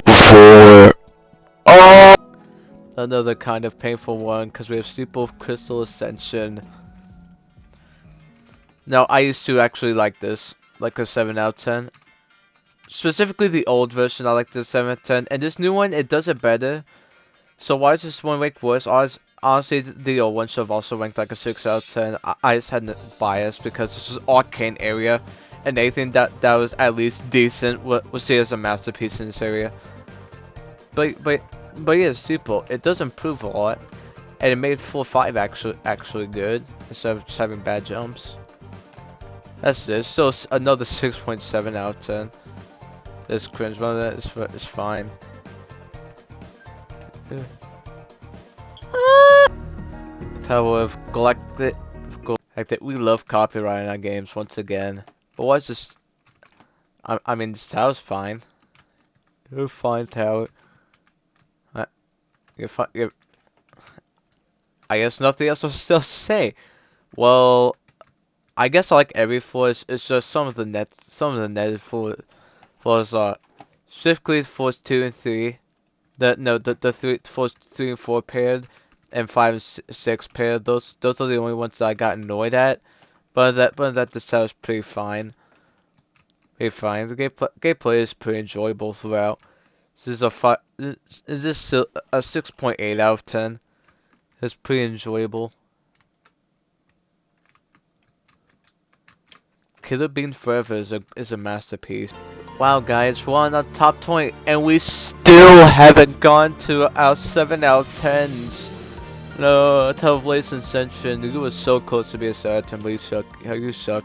For oh, Another kind of painful one, because we have Steeple of Crystal Ascension. Now, I used to actually like this, like a 7 out of 10. Specifically the old version, I like the 7 out of 10. And this new one, it does it better. So why is this one ranked worse? Honestly, the old one should have also ranked like a 6 out of 10. I just had a bias because this is arcane area. And anything that was at least decent was seen as a masterpiece in this area. But yeah, Steeple, it does improve a lot. And it made 4-5 actually good, instead of just having bad jumps. That's this. So another 6.7 out of 10. This cringe, but that is fine. Tower of Galactic. We love copyrighting our games once again. But what's this? I mean, this tower's fine. You're fine, tower. You're fine. I guess nothing else to still say. Well, I guess like every force, it's just some of the netted force are specifically force 2 and 3. The force 3 and 4 paired, and 5 and 6 paired. Those are the only ones that I got annoyed at. But that the set was pretty fine. Pretty fine. The gameplay is pretty enjoyable throughout. This is a 6.8 out of 10. It's pretty enjoyable. Killer Bean Forever is a masterpiece. Wow, guys, we're on the top 20, and we still haven't gone to our 7 out of 10s. No, Television Ascension, you were so close to be a 7 out of 10, but you suck. You suck.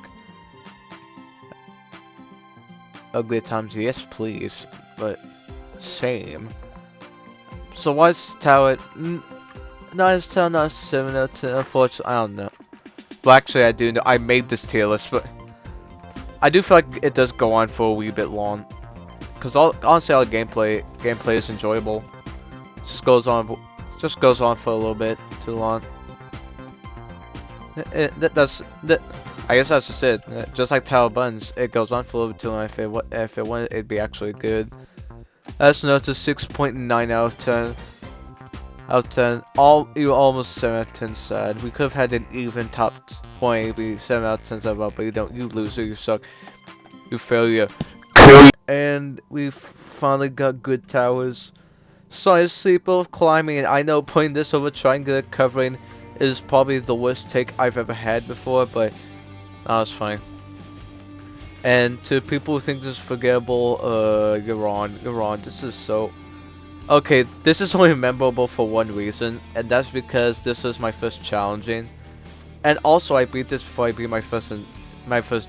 Ugly at times, yes, please, but same. So why is Tower? Not 7 out of 10. Unfortunately, I don't know. Well, actually, I do know. I made this tier list, but I do feel like it does go on for a wee bit long. Cause honestly, all the gameplay is enjoyable. Just goes on for a little bit too long. I guess that's just it. Just like Tower Buns, it goes on for a little bit too long. If it wanted, it'd be actually good. That's note a 6.9 out of 10. Out of 10. You were almost 7 out of 10 sad. We could have had an even top 20, be 7 out of 10 sad, but you don't. You loser. You suck. You failure. And we finally got good towers. Science Sleeper of Climbing, and I know putting this over triangular covering is probably the worst take I've ever had before, but that's fine. And to people who think this is forgettable, you're wrong. This is so... Okay, this is only memorable for one reason, and that's because this was my first challenging. And also I beat this before I beat my first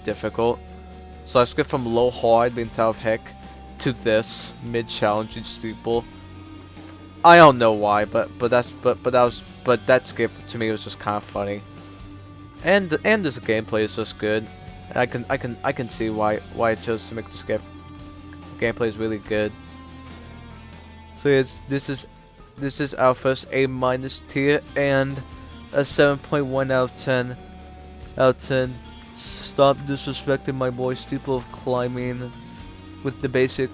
difficult. So I skipped from low hard being Tower of Heck to this mid challenging steeple. I don't know why, but that skip to me was just kind of funny. And this gameplay is just good. And I can see why I chose to make the skip. The gameplay is really good. So yes, this is our first A- tier and a 7.1 out of 10. Out of 10. Stop disrespecting my boy Steeple of Climbing with the basic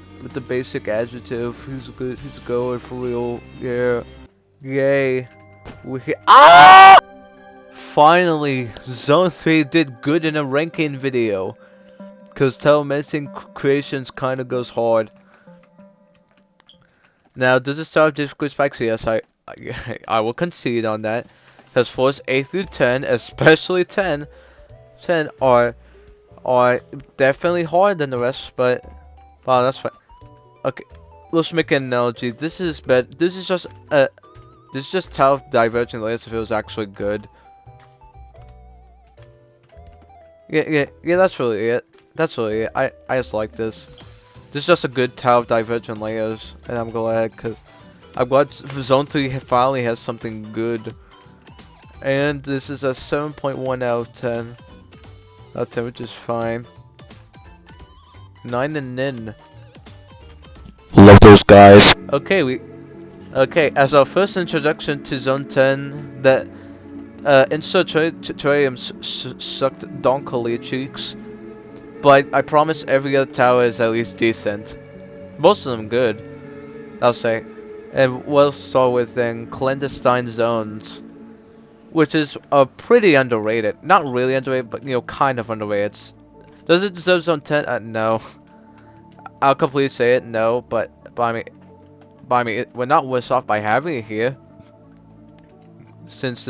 adjective. He's good. He's going for real. Yeah. Yay. Ah! Finally, Zone 3 did good in a ranking video. Cause telemedicine creations kinda goes hard. Now, does it start with difficulty spikes? Yes, I will concede on that. Cause force 8 through 10, especially 10 are definitely harder than the rest, but wow, that's fine. Okay, let's make an analogy. This is just how divergent layers feels actually good. Yeah, that's really it. I just like this. This is just a good tower of divergent layers, and I'm glad because I'm glad Zone 3 finally has something good. And this is a 7.1 out of 10. Out of 10, which is fine. 9 and Nin. Love those guys. Okay, as our first introduction to Zone 10, that Insert Terrarium sucked donkily cheeks, but I promise every other tower is at least decent. Most of them good, I'll say. And we'll start with then Clandestine Zones, which is pretty underrated. Not really underrated, but kind of underrated. Does it deserve Zone 10? No. I'll completely say it, no, but I mean, we're not worse off by having it here. Since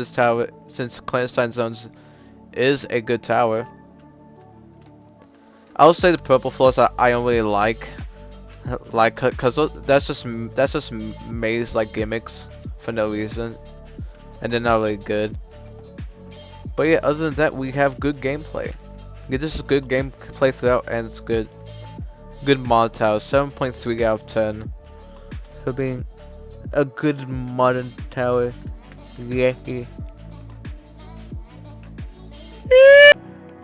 Clandestine Zones is a good tower. I will say the purple floors I don't really like cause that's just maze like gimmicks for no reason, and they're not really good. But yeah, other than that, we have good gameplay. Yeah, this is good gameplay throughout, and it's good mod tower. 7.3 out of 10 for being a good modern tower. Yeah.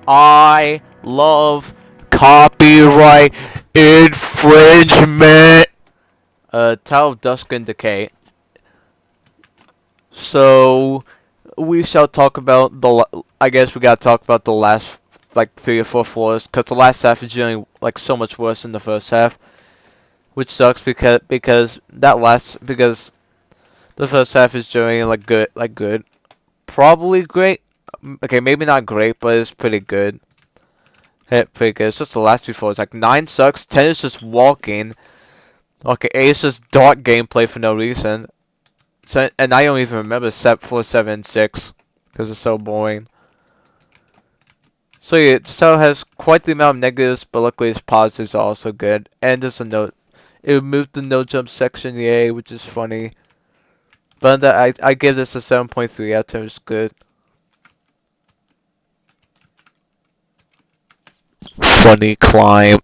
I love copyright infringement. Tower of Dusk and Decay. So we shall talk about I guess we gotta talk about the last like 3 or 4 floors, cause the last half is generally like so much worse than the first half, which sucks because because the first half is generally like good, probably great. Okay, maybe not great, but it's pretty good. Pretty good. It's just the last 2 floors. Like 9 sucks, 10 is just walking. Okay, 8 is just dark gameplay for no reason. So, and I don't even remember floor 7 and 6 because it's so boring. So yeah, this tower has quite the amount of negatives, but luckily its positives are also good. And there's a note. It removed the no jump section, yay, which is funny. But I give this a 7.3 out of 10. It's good. Funny climb.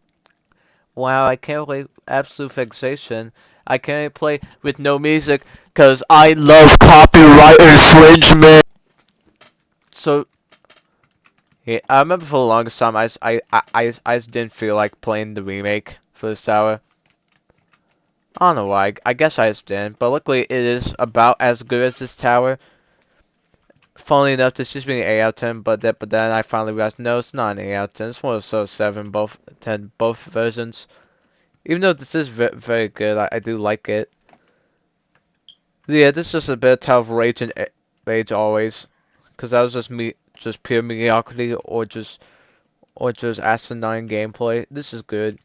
Wow, I can't play Absolute Fixation. I can't play with no music because I love Copyright infringement. so. Yeah, I remember for the longest time I just didn't feel like playing the remake for this tower. I don't know why. I guess I just didn't, but luckily it is about as good as this tower. Funnily enough, this just being an 8 out of 10, but then I finally realized no, it's not an 8 out of 10. It's more of a 7, both versions. Even though this is very good, I do like it. Yeah, this is just a bit of Tower of Rage and Rage always, because that was just pure mediocrity or just asinine gameplay. This is good.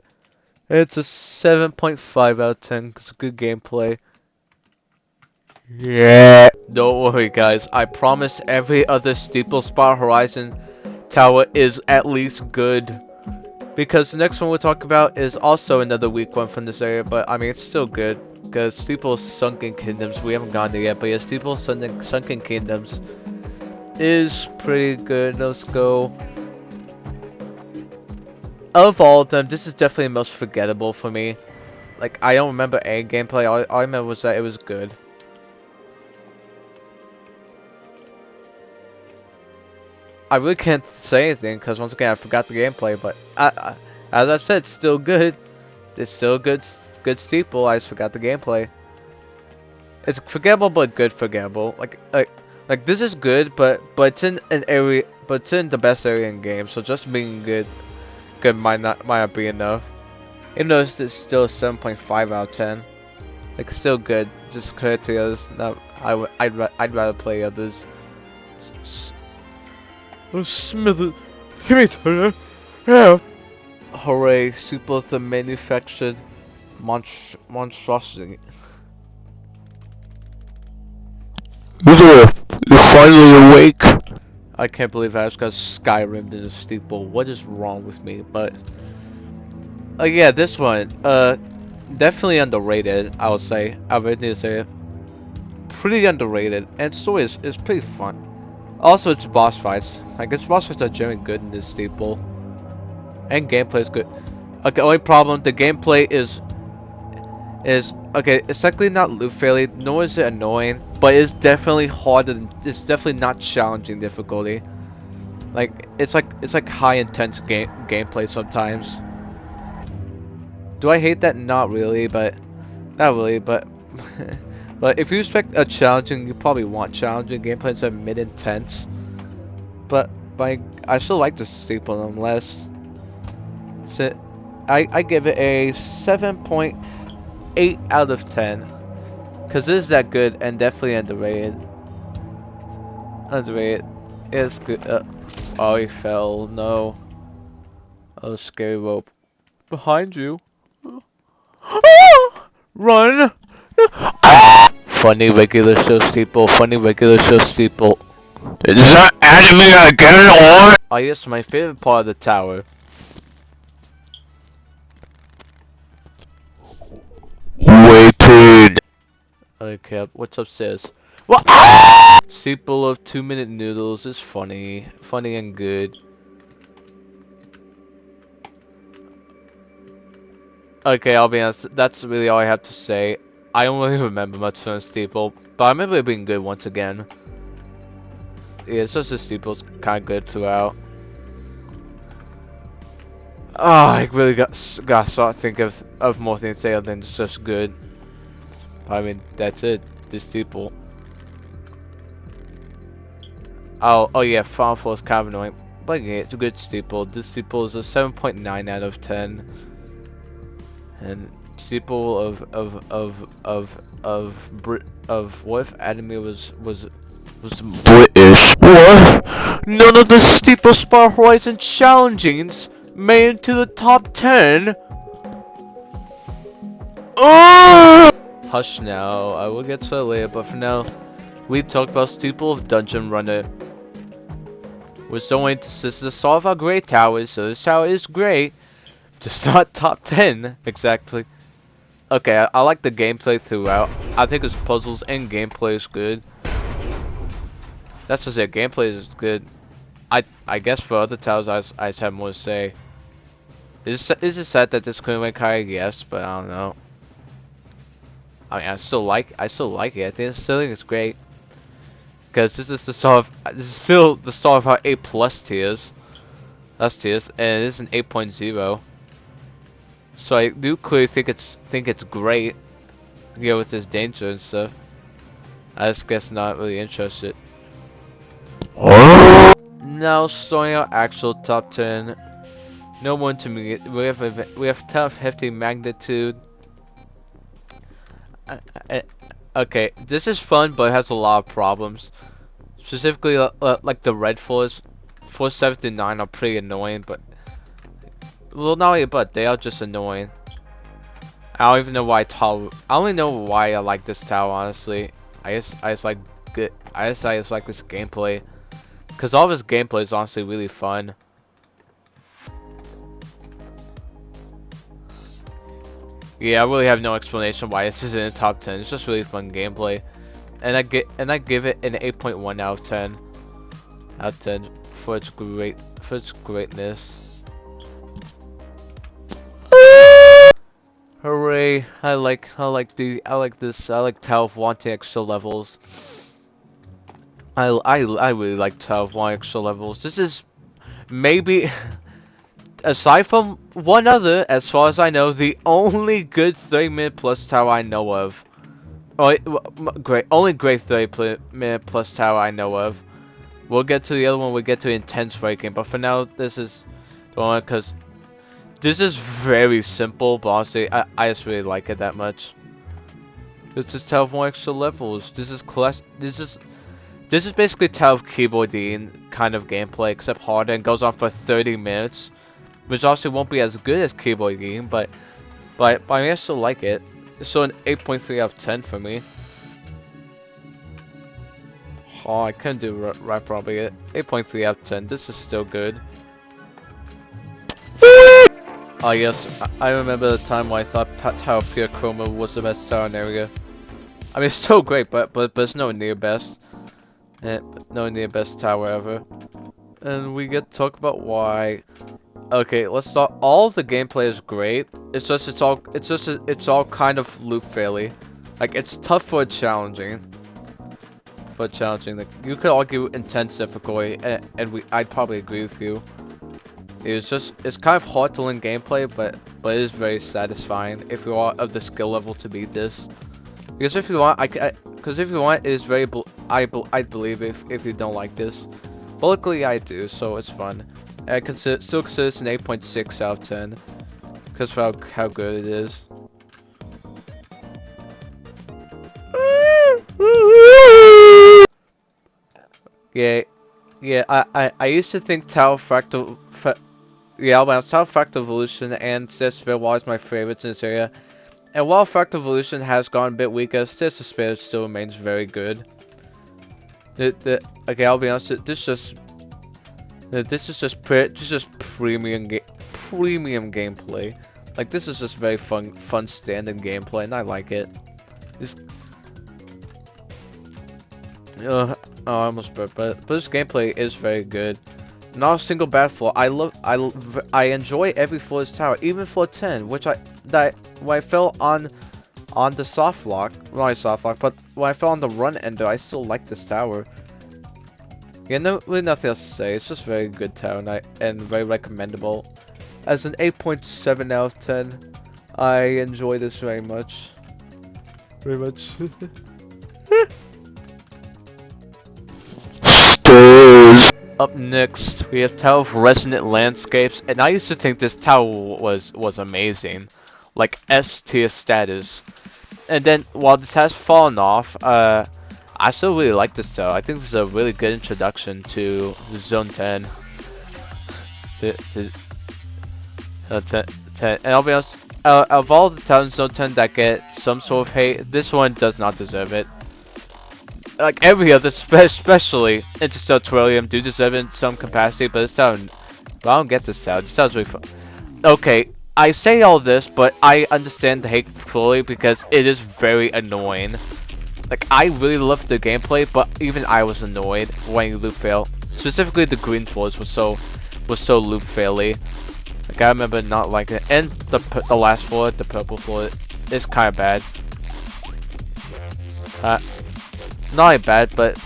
It's a 7.5 out of 10. It's good gameplay. Yeah. Don't worry, guys. I promise every other Steeple Spot Horizon tower is at least good. Because the next one we'll talk about is also another weak one from this area, but I mean, it's still good. Because Steeple's Sunken Kingdoms, we haven't gone there yet, but yeah, Steeple's Sunken Kingdoms is pretty good. Let's go. Of all of them, this is definitely the most forgettable for me. Like, I don't remember any gameplay, all I remember was that it was good. I really can't say anything because once again I forgot the gameplay, but as I said, it's still good. It's still good steeple. I just forgot the gameplay. It's forgettable but good forgettable. Like this is good, but it's in an area, but it's in the best area in game. So just being good might not be enough. Even though it's still a 7.5 out of 10. Like still good. Just compared to others. No, I'd rather play others. Oh, Smith, give me Turner. Yeah. Hooray, Super the manufactured monstrosity. You're finally awake. I can't believe I just got Skyrimmed in a steeple. What is wrong with me? But yeah, this one, definitely underrated. I would say. I would need to say, pretty underrated, and story is pretty fun. Also, it's boss fights. Like, its boss fights are generally good in this steeple. And gameplay is good. Okay, only problem, the gameplay is okay, it's technically not loop fairly, nor is it annoying, but it's definitely harder than, it's definitely not challenging difficulty. Like it's like high intense gameplay sometimes. Do I hate that? Not really, but not really, but but if you expect a challenging, you probably want challenging gameplay instead of mid intense. But I still like the steeple nonetheless. So I give it a 7.8 out of 10 because it is that good and definitely underrated. Underrated. It's good. Oh, he fell. No. Oh, scary rope. Behind you. Run! Funny regular show steeple. Funny regular show steeple. Is that anime again or? Oh yes, my favorite part of the tower. Waited. Okay, what's upstairs? What? Steeple of 2-minute noodles is funny. Funny and good. Okay, I'll be honest, that's really all I have to say. I don't really remember much from the steeple, but I remember it being good once again. Yeah, it's just the steeple's kind of good throughout. Oh, I really got to start thinking of more things to say other than just good. I mean, that's it. The steeple. Oh yeah, Final Four is kind of annoying, but yeah, it's a good steeple. This steeple is a 7.9 out of 10, and steeple of what if anime was British. what? None of the steeple Spar Horizon challengings made it to the top 10. Oh! Hush now. I will get to it later, but for now, we talked about steeple of Dungeon Runner. We're so insistent to solve our great towers, so this tower is great, just not top 10 exactly. Okay, I like the gameplay throughout. I think its puzzles and gameplay is good. That's just it. Gameplay is good. I guess for other towers, I just have more to say. Is it sad that this couldn't win Kai? Yes, but I don't know. I mean, I still like it. I still think it's great. Because this is still the start of our A plus tiers. That's tiers, and it is an 8.0. So I do clearly think it's great. Yeah, with this danger and stuff. I just guess not really interested. Now starting our actual top 10. No one to me. We have tough, hefty magnitude. Okay, this is fun, but it has a lot of problems. Specifically, like the red floors, 4, 7 to 9 are pretty annoying, but well, not only but they are just annoying. I don't even know why I only know why I like this tower, honestly. I just like good. I just like this gameplay, cause all of this gameplay is honestly really fun. Yeah, I really have no explanation why this is in the top 10. It's just really fun gameplay, and I give it an 8.1 out of 10. Out of 10 for its greatness. Hooray! I like this. I like Tower of wanting extra levels. I really like Tower of wanting extra levels. This is maybe aside from one other, as far as I know, the only good 30-minute plus tower I know of. Oh, great, only great 30-minute plus tower I know of. We'll get to the other one when we get to intense breaking, but for now, this is the one because this is very simple, but honestly, I just really like it that much. This is Tower of more extra levels. This is basically Tower of keyboarding kind of gameplay, except harder and goes on for 30 minutes. Which obviously won't be as good as keyboard game, but I still like it. So an 8.3 out of 10 for me. Oh, I couldn't do right probably it. 8.3 out of 10. This is still good. Oh yes, I remember the time when I thought Tower of Pure Chroma was the best tower in area. I mean, it's still great, but it's nowhere near best. Nowhere near best tower ever. And we get to talk about why. Okay, let's start. All of the gameplay is great. It's all kind of loop fairly. Like it's tough for challenging. Like you could argue intense difficulty, and I'd probably agree with you. It's kind of hard to learn gameplay, but it is very satisfying if you are of the skill level to beat this. Because if you want, because if you want, it is very I believe if you don't like this. But luckily I do, so it's fun. I still consider this an 8.6 out of 10 because of how good it is. Yeah, yeah. I used to think Tower Fractal. Yeah, but Tower Fractal Evolution and Sphere was my favorites in this area. And while Fractal Evolution has gone a bit weaker, Sphere still remains very good. Okay, I'll be honest. This is just premium gameplay. Like this is just very fun standard gameplay, and I like it. This oh, I almost burped, but this gameplay is very good. Not a single bad floor. I enjoy every floor of this tower, even floor 10, when I fell on the soft lock, not soft lock, but when I fell on the run ender, I still like this tower. Yeah, no, really nothing else to say. It's just very good tower and very recommendable. As an 8.7 out of 10, I enjoy this very much. Very much. Up next, we have Tower of Resonant Landscapes, and I used to think this tower was amazing, like S tier status. And then while this has fallen off, I still really like this tower. I think this is a really good introduction to Zone 10. And I'll be honest, of all the towers in Zone 10 that get some sort of hate, this one does not deserve it. Like every other, especially Interstellar Terrarium, do deserve it in some capacity, but this tower, well, I don't get this tower. This tower's really fun. Okay, I say all this, but I understand the hate fully because it is very annoying. Like, I really loved the gameplay, but even I was annoyed when you loop fail. Specifically, the green floors was so loop faily. Like, I remember not liking it. And the last floor, the purple floor, is kind of bad. Not really bad, but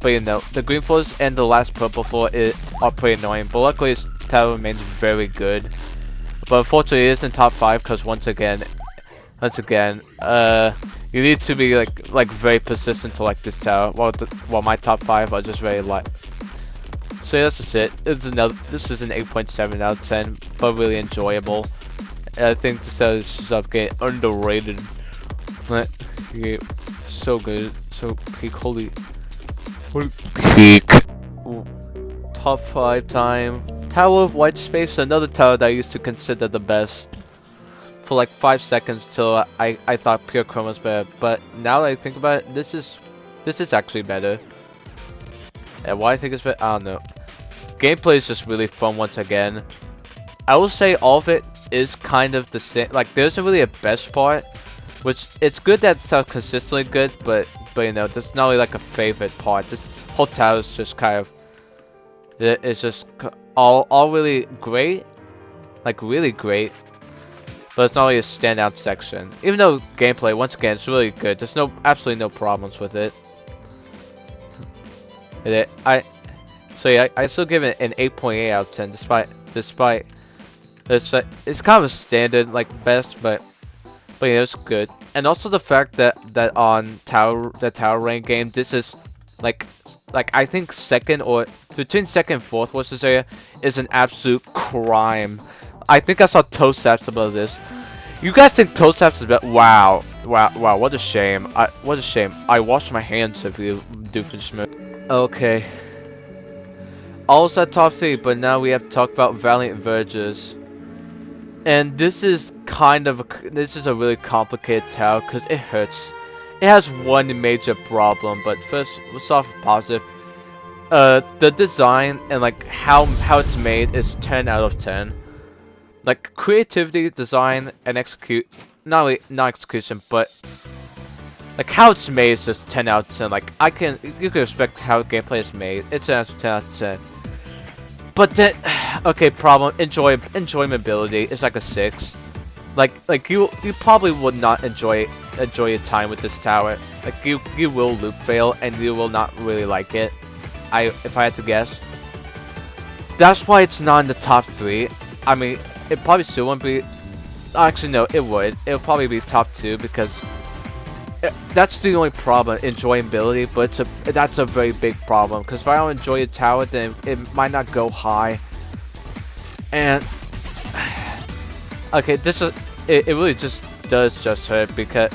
you know, the green floors and the last purple floor are pretty annoying. But luckily, this tower remains very good. But unfortunately, it is in top 5 because once again, you need to be like very persistent to like this tower. While my top 5 are just very light. So yeah, that's just it. This is an 8.7 out of 10, but really enjoyable. And I think this tower is just getting underrated. But yeah, so good, so peak. Holy peak. Ooh. Top 5 time. Tower of White Space, another tower that I used to consider the best. For like 5 seconds till I thought Pure Chrome was better, but now that I think about it, this is actually better. And why I think it's better, I don't know. Gameplay is just really fun once again. I will say all of it is kind of the same. Like there isn't really a best part, which it's good that it's not consistently good, but you know, there's not really like a favorite part. This whole tower is just kind of, it's just all really great, like really great. But it's not really a standout section. Even though gameplay, once again, it's really good. There's absolutely no problems with it. So yeah, I still give it an 8.8 out of 10, despite it's kind of a standard like best, but you know, it's good. And also the fact that on the tower rank game, this is like I think second or between second and fourth was this area is an absolute crime. I think I saw Toastaps about this. You guys think Toastaps is better? Wow, what a shame. What a shame. I wash my hands if you do finish me. Okay. Also at top 3, but now we have to talk about Valiant Verges. And this is this is a really complicated tower because it hurts. It has one major problem, but first let's start off positive. The design and like how it's made is 10 out of 10. Like creativity, design, and not execution, but like how it's made is just 10 out of 10. Like you can respect how gameplay is made. It's an 10 out of 10. But then, okay, problem enjoyability is like a 6. Like you probably would not enjoy your time with this tower. Like you will loop fail and you will not really like it. If I had to guess. That's why it's not in the top 3. I mean, it probably still won't be. Actually, no, it would. It'll probably be top 2 because that's the only problem, enjoyability. But that's a very big problem because if I don't enjoy a tower, then it might not go high. And okay, it really just does just hurt because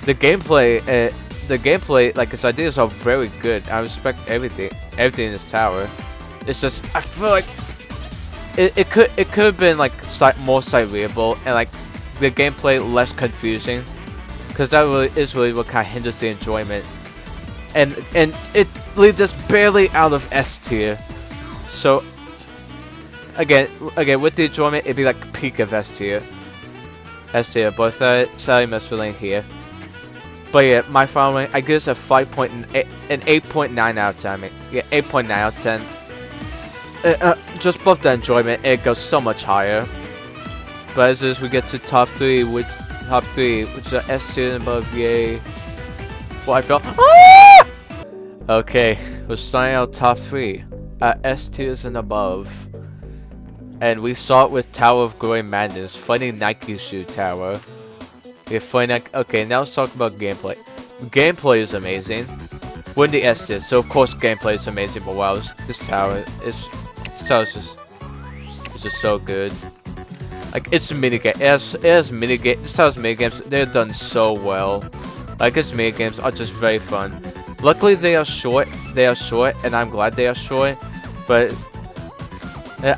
the gameplay like its ideas are very good. I respect everything in this tower. It's just I feel like it could have been like more sight readable and like the gameplay less confusing, because that really is really what kind of hinders the enjoyment, and it leaves us barely out of S tier. So again with the enjoyment, it'd be like peak of S tier. But sorry, Mr. Lane here. But yeah, my final rank, I give this a 8.9 out of 10. I mean, yeah, 8.9 out of 10. Just above the enjoyment, it goes so much higher. But as is, we get to top 3, which is S tier and above. Yay! Well, I felt. Ah! Okay, we're starting out top 3 S tiers and above. And we start with Tower of Glory Madness, fighting Nike Shoe Tower. Okay, now let's talk about gameplay. Gameplay is amazing. We're in the S tier, so of course gameplay is amazing. But wow, this tower is just so good. Like it's a minigame. It has minigame. This tower's minigames. They're done so well. Like its minigames are just very fun. Luckily they are short. And I'm glad they are short. But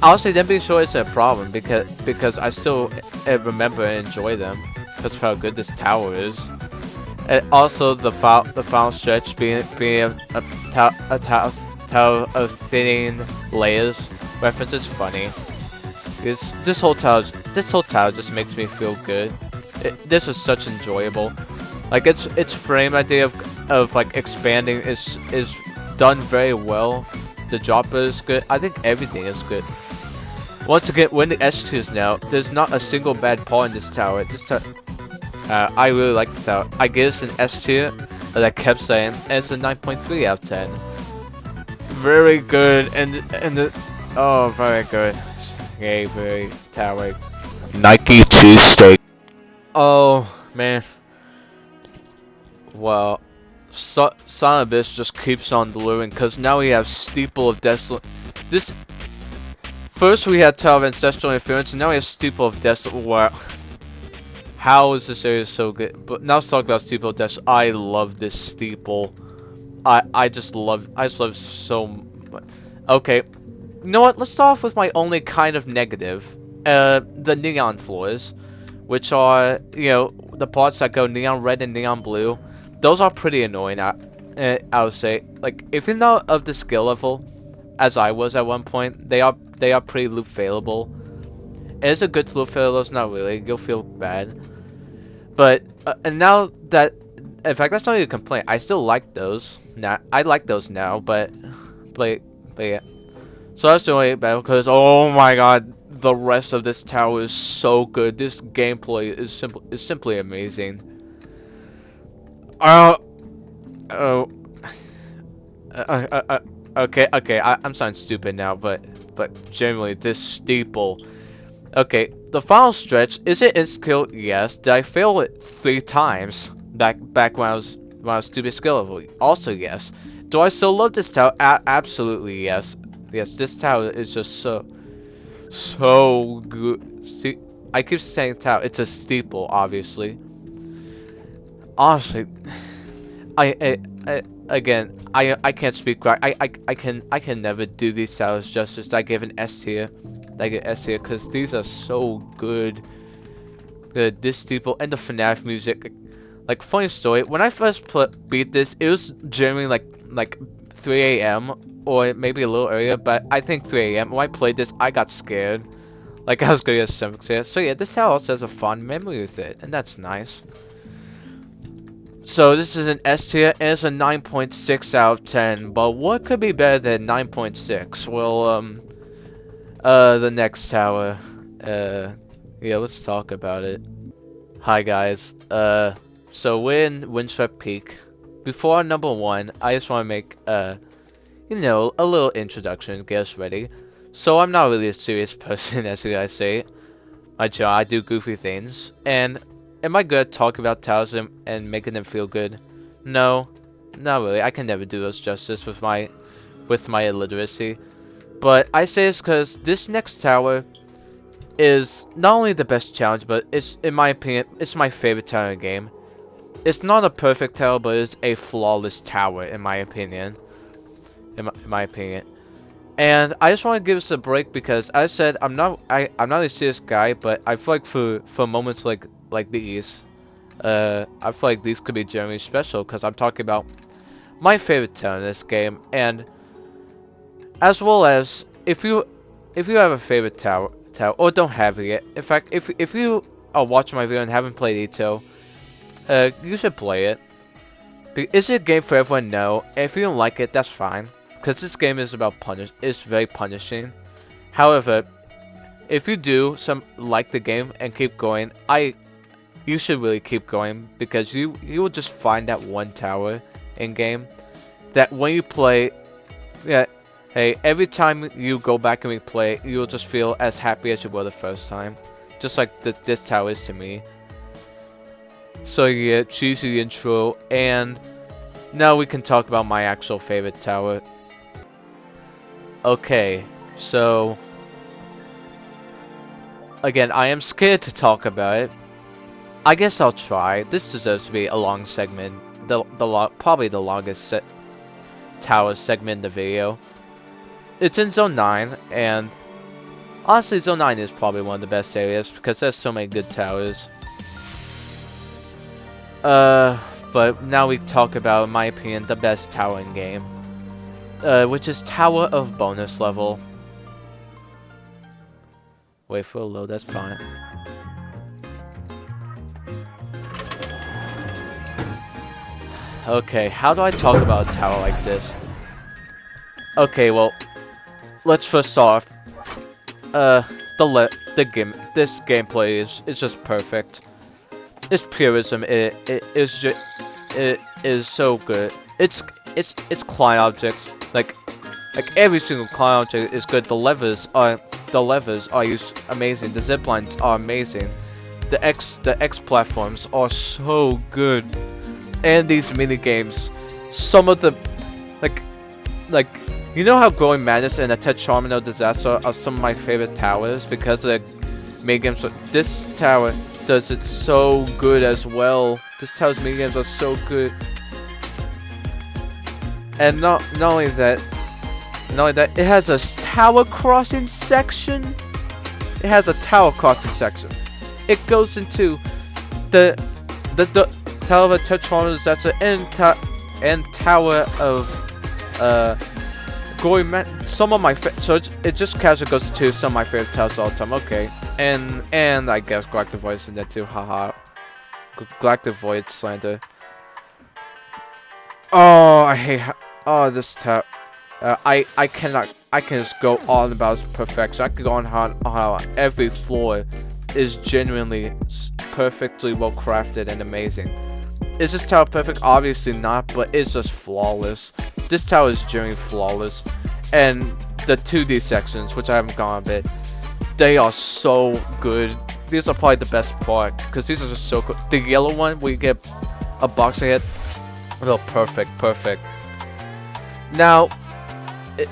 honestly, them being short isn't a problem because I still remember and enjoy them. That's how good this tower is. And also the final stretch being a tower of thinning layers reference is funny. This whole tower just makes me feel good. This is such enjoyable. Like its frame idea of like expanding is done very well. The dropper is good. I think everything is good. Once again, we're in the S2s now. There's not a single bad part in this tower. I really like the tower. I give this an S tier, as I kept saying, and it's a 9.3 out of 10. Very good, oh, very good. Yay, very tower. Nike cheesesteak. Oh man. Well, Son of a Bitch just keeps on delivering, because now we have Steeple of Desolate. First we had Tower of Ancestral Interference, and now we have Steeple of Desolate. Wow. How is this area so good? But now let's talk about Steeple of Desolate. I love this steeple. I just love it so much. Okay. You know what? Let's start off with my only kind of negative. The neon floors. Which are, you know, the parts that go neon red and neon blue. Those are pretty annoying, I would say. Like, if you're not of the skill level, as I was at one point, they are pretty loop failable. It is a good to loop fail, it's not really. You'll feel bad. But and now that, in fact, that's not even a complaint. I still like those. I like those now, but yeah. So that's the only bad because oh my god, the rest of this tower is so good. This gameplay is simply amazing. Oh. Okay. I'm sounding stupid now, but generally this steeple. Okay, the final stretch, is it insta-kill? Yes. Did I fail it 3 times back when I was stupid skill level? Also yes. Do I still love this tower? Absolutely yes. Yes, this tower is just so good. See, I keep saying tower. It's a steeple, obviously. Honestly, I can't speak right. I can never do these towers justice. I give an S tier. I get S tier because these are so good. This steeple and the FNAF music. Like funny story, when I first beat this, it was generally like 3 a.m. or maybe a little earlier, but I think 3 a.m. When I played this, I got scared. Like I was gonna get stomach scared. So yeah, this tower also has a fond memory with it, and that's nice. So this is an S tier and it's a 9.6 out of 10. But what could be better than 9.6? Well, the next tower. Yeah, let's talk about it. Hi guys. So we're in Windswept Peak. Before our number one, I just want to make you know, a little introduction. Get us ready. So I'm not really a serious person, as you guys say. I do goofy things. And am I good at talking about towers and making them feel good? No, not really. I can never do those justice with my illiteracy. But I say this because this next tower is not only the best challenge, but it's, in my opinion, it's my favorite tower in the game. It's not a perfect tower, but it's a flawless tower, in my opinion. In my opinion. And I just want to give us a break because I said I'm not a serious guy, but I feel like for moments like these, I feel like these could be genuinely special because I'm talking about my favorite tower in this game, and as well as if you have a favorite tower or don't have it yet. In fact, if you are watching my video and haven't played EToH, you should play it. Is it a game for everyone? No. If you don't like it, that's fine. Because this game is about it's very punishing. However, if you do like the game and keep going, you should really keep going because you will just find that one tower in game that when you play, yeah, hey, every time you go back and replay, you'll just feel as happy as you were the first time, just like this tower is to me. So yeah, cheesy intro, and now we can talk about my actual favorite tower. Okay, so again, I am scared to talk about it. I guess I'll try. This deserves to be a long segment, probably the longest tower segment in the video. It's in Zone 9, and honestly, Zone 9 is probably one of the best areas because there's so many good towers. But now we talk about, in my opinion, the best tower in game. Which is Tower of Bonus Level. Wait for a load, that's fine. Okay, how do I talk about a tower like this? Okay, well, let's first off, this gameplay is just perfect. It's purism. It is so good. It's client objects. Like every single client object is good. The levers are used amazing. The zip lines are amazing. The X platforms are so good. And these mini games, some of the like you know how Growing Madness and a Terminal Disaster are some of my favorite towers because of the mini games. This tower does it so good as well. This tower's mini games are so good. And not only that, it has a tower crossing section. It has a tower crossing section. It goes into the Tower of Terminal Disaster and Tower of Growing Man. Some of my so it just casually goes to some of my favorite towers all the time. Okay, and I guess Galactic Void's in there too. Haha, Galactic Void slander. Oh, I hate. This tower. I can just go on about its perfection. I could go on how every floor is genuinely perfectly well crafted and amazing. Is this tower perfect? Obviously not, but it's just flawless. This tower is genuinely flawless. And the 2D sections, which I haven't gone a bit, they are so good. These are probably the best part, because these are just so cool. The yellow one, where you get a boxing hit, well, perfect. Now,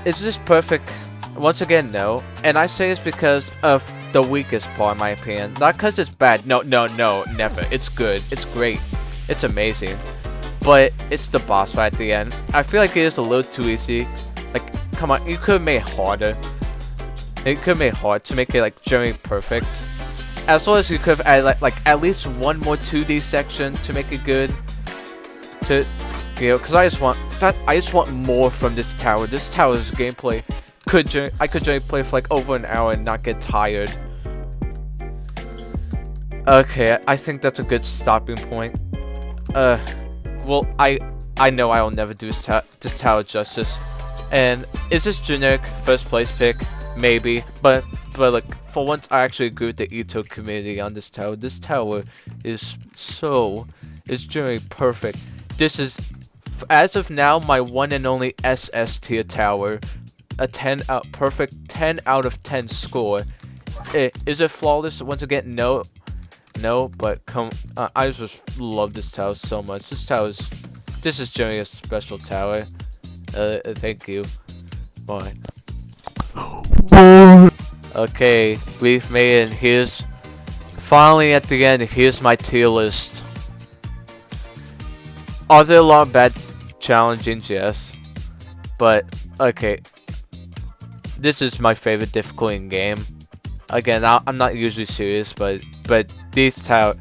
is this perfect? Once again, no. And I say this because of the weakest part, in my opinion. Not because it's bad. No, never. It's good. It's great. It's amazing. But it's the boss fight at the end. I feel like it is a little too easy. Like, come on, you could have made it harder. You could have made it hard to make it, like, generally perfect. As well as you could have added, like at least one more 2D section to make it good. You know, because I just want more from this tower. This tower's gameplay I could generally play for like over an hour and not get tired. Okay, I think that's a good stopping point. well, I know I'll never do this tower justice. And is this generic first place pick? Maybe, but like for once, I actually agree with the EToH community on this tower. This tower is is generally perfect. This is, as of now, my one and only SS tier tower. A perfect 10 out of 10 score. Is it flawless? Once again, no, no. But I just love this tower so much. This is generally a special tower. Thank you. Bye. Okay, we've made it. Here's finally at the end. Here's my tier list. Are there a lot of bad challengings? Yes, but okay. This is my favorite difficulty in game. Again, I'm not usually serious, but these tower,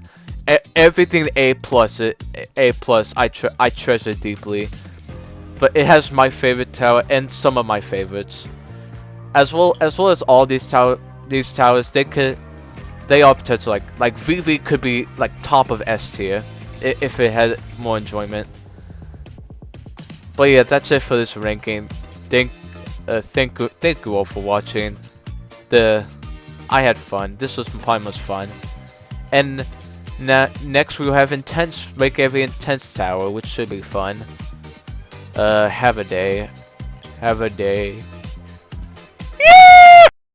everything A plus, I treasure deeply. But it has my favorite tower and some of my favorites, as well as all these towers. They are potential like VV could be like top of S tier if it had more enjoyment. But yeah, that's it for this ranking. Thank you all for watching. I had fun. This was probably most fun. And next we'll have make every intense tower, which should be fun. Have a day. Have a day.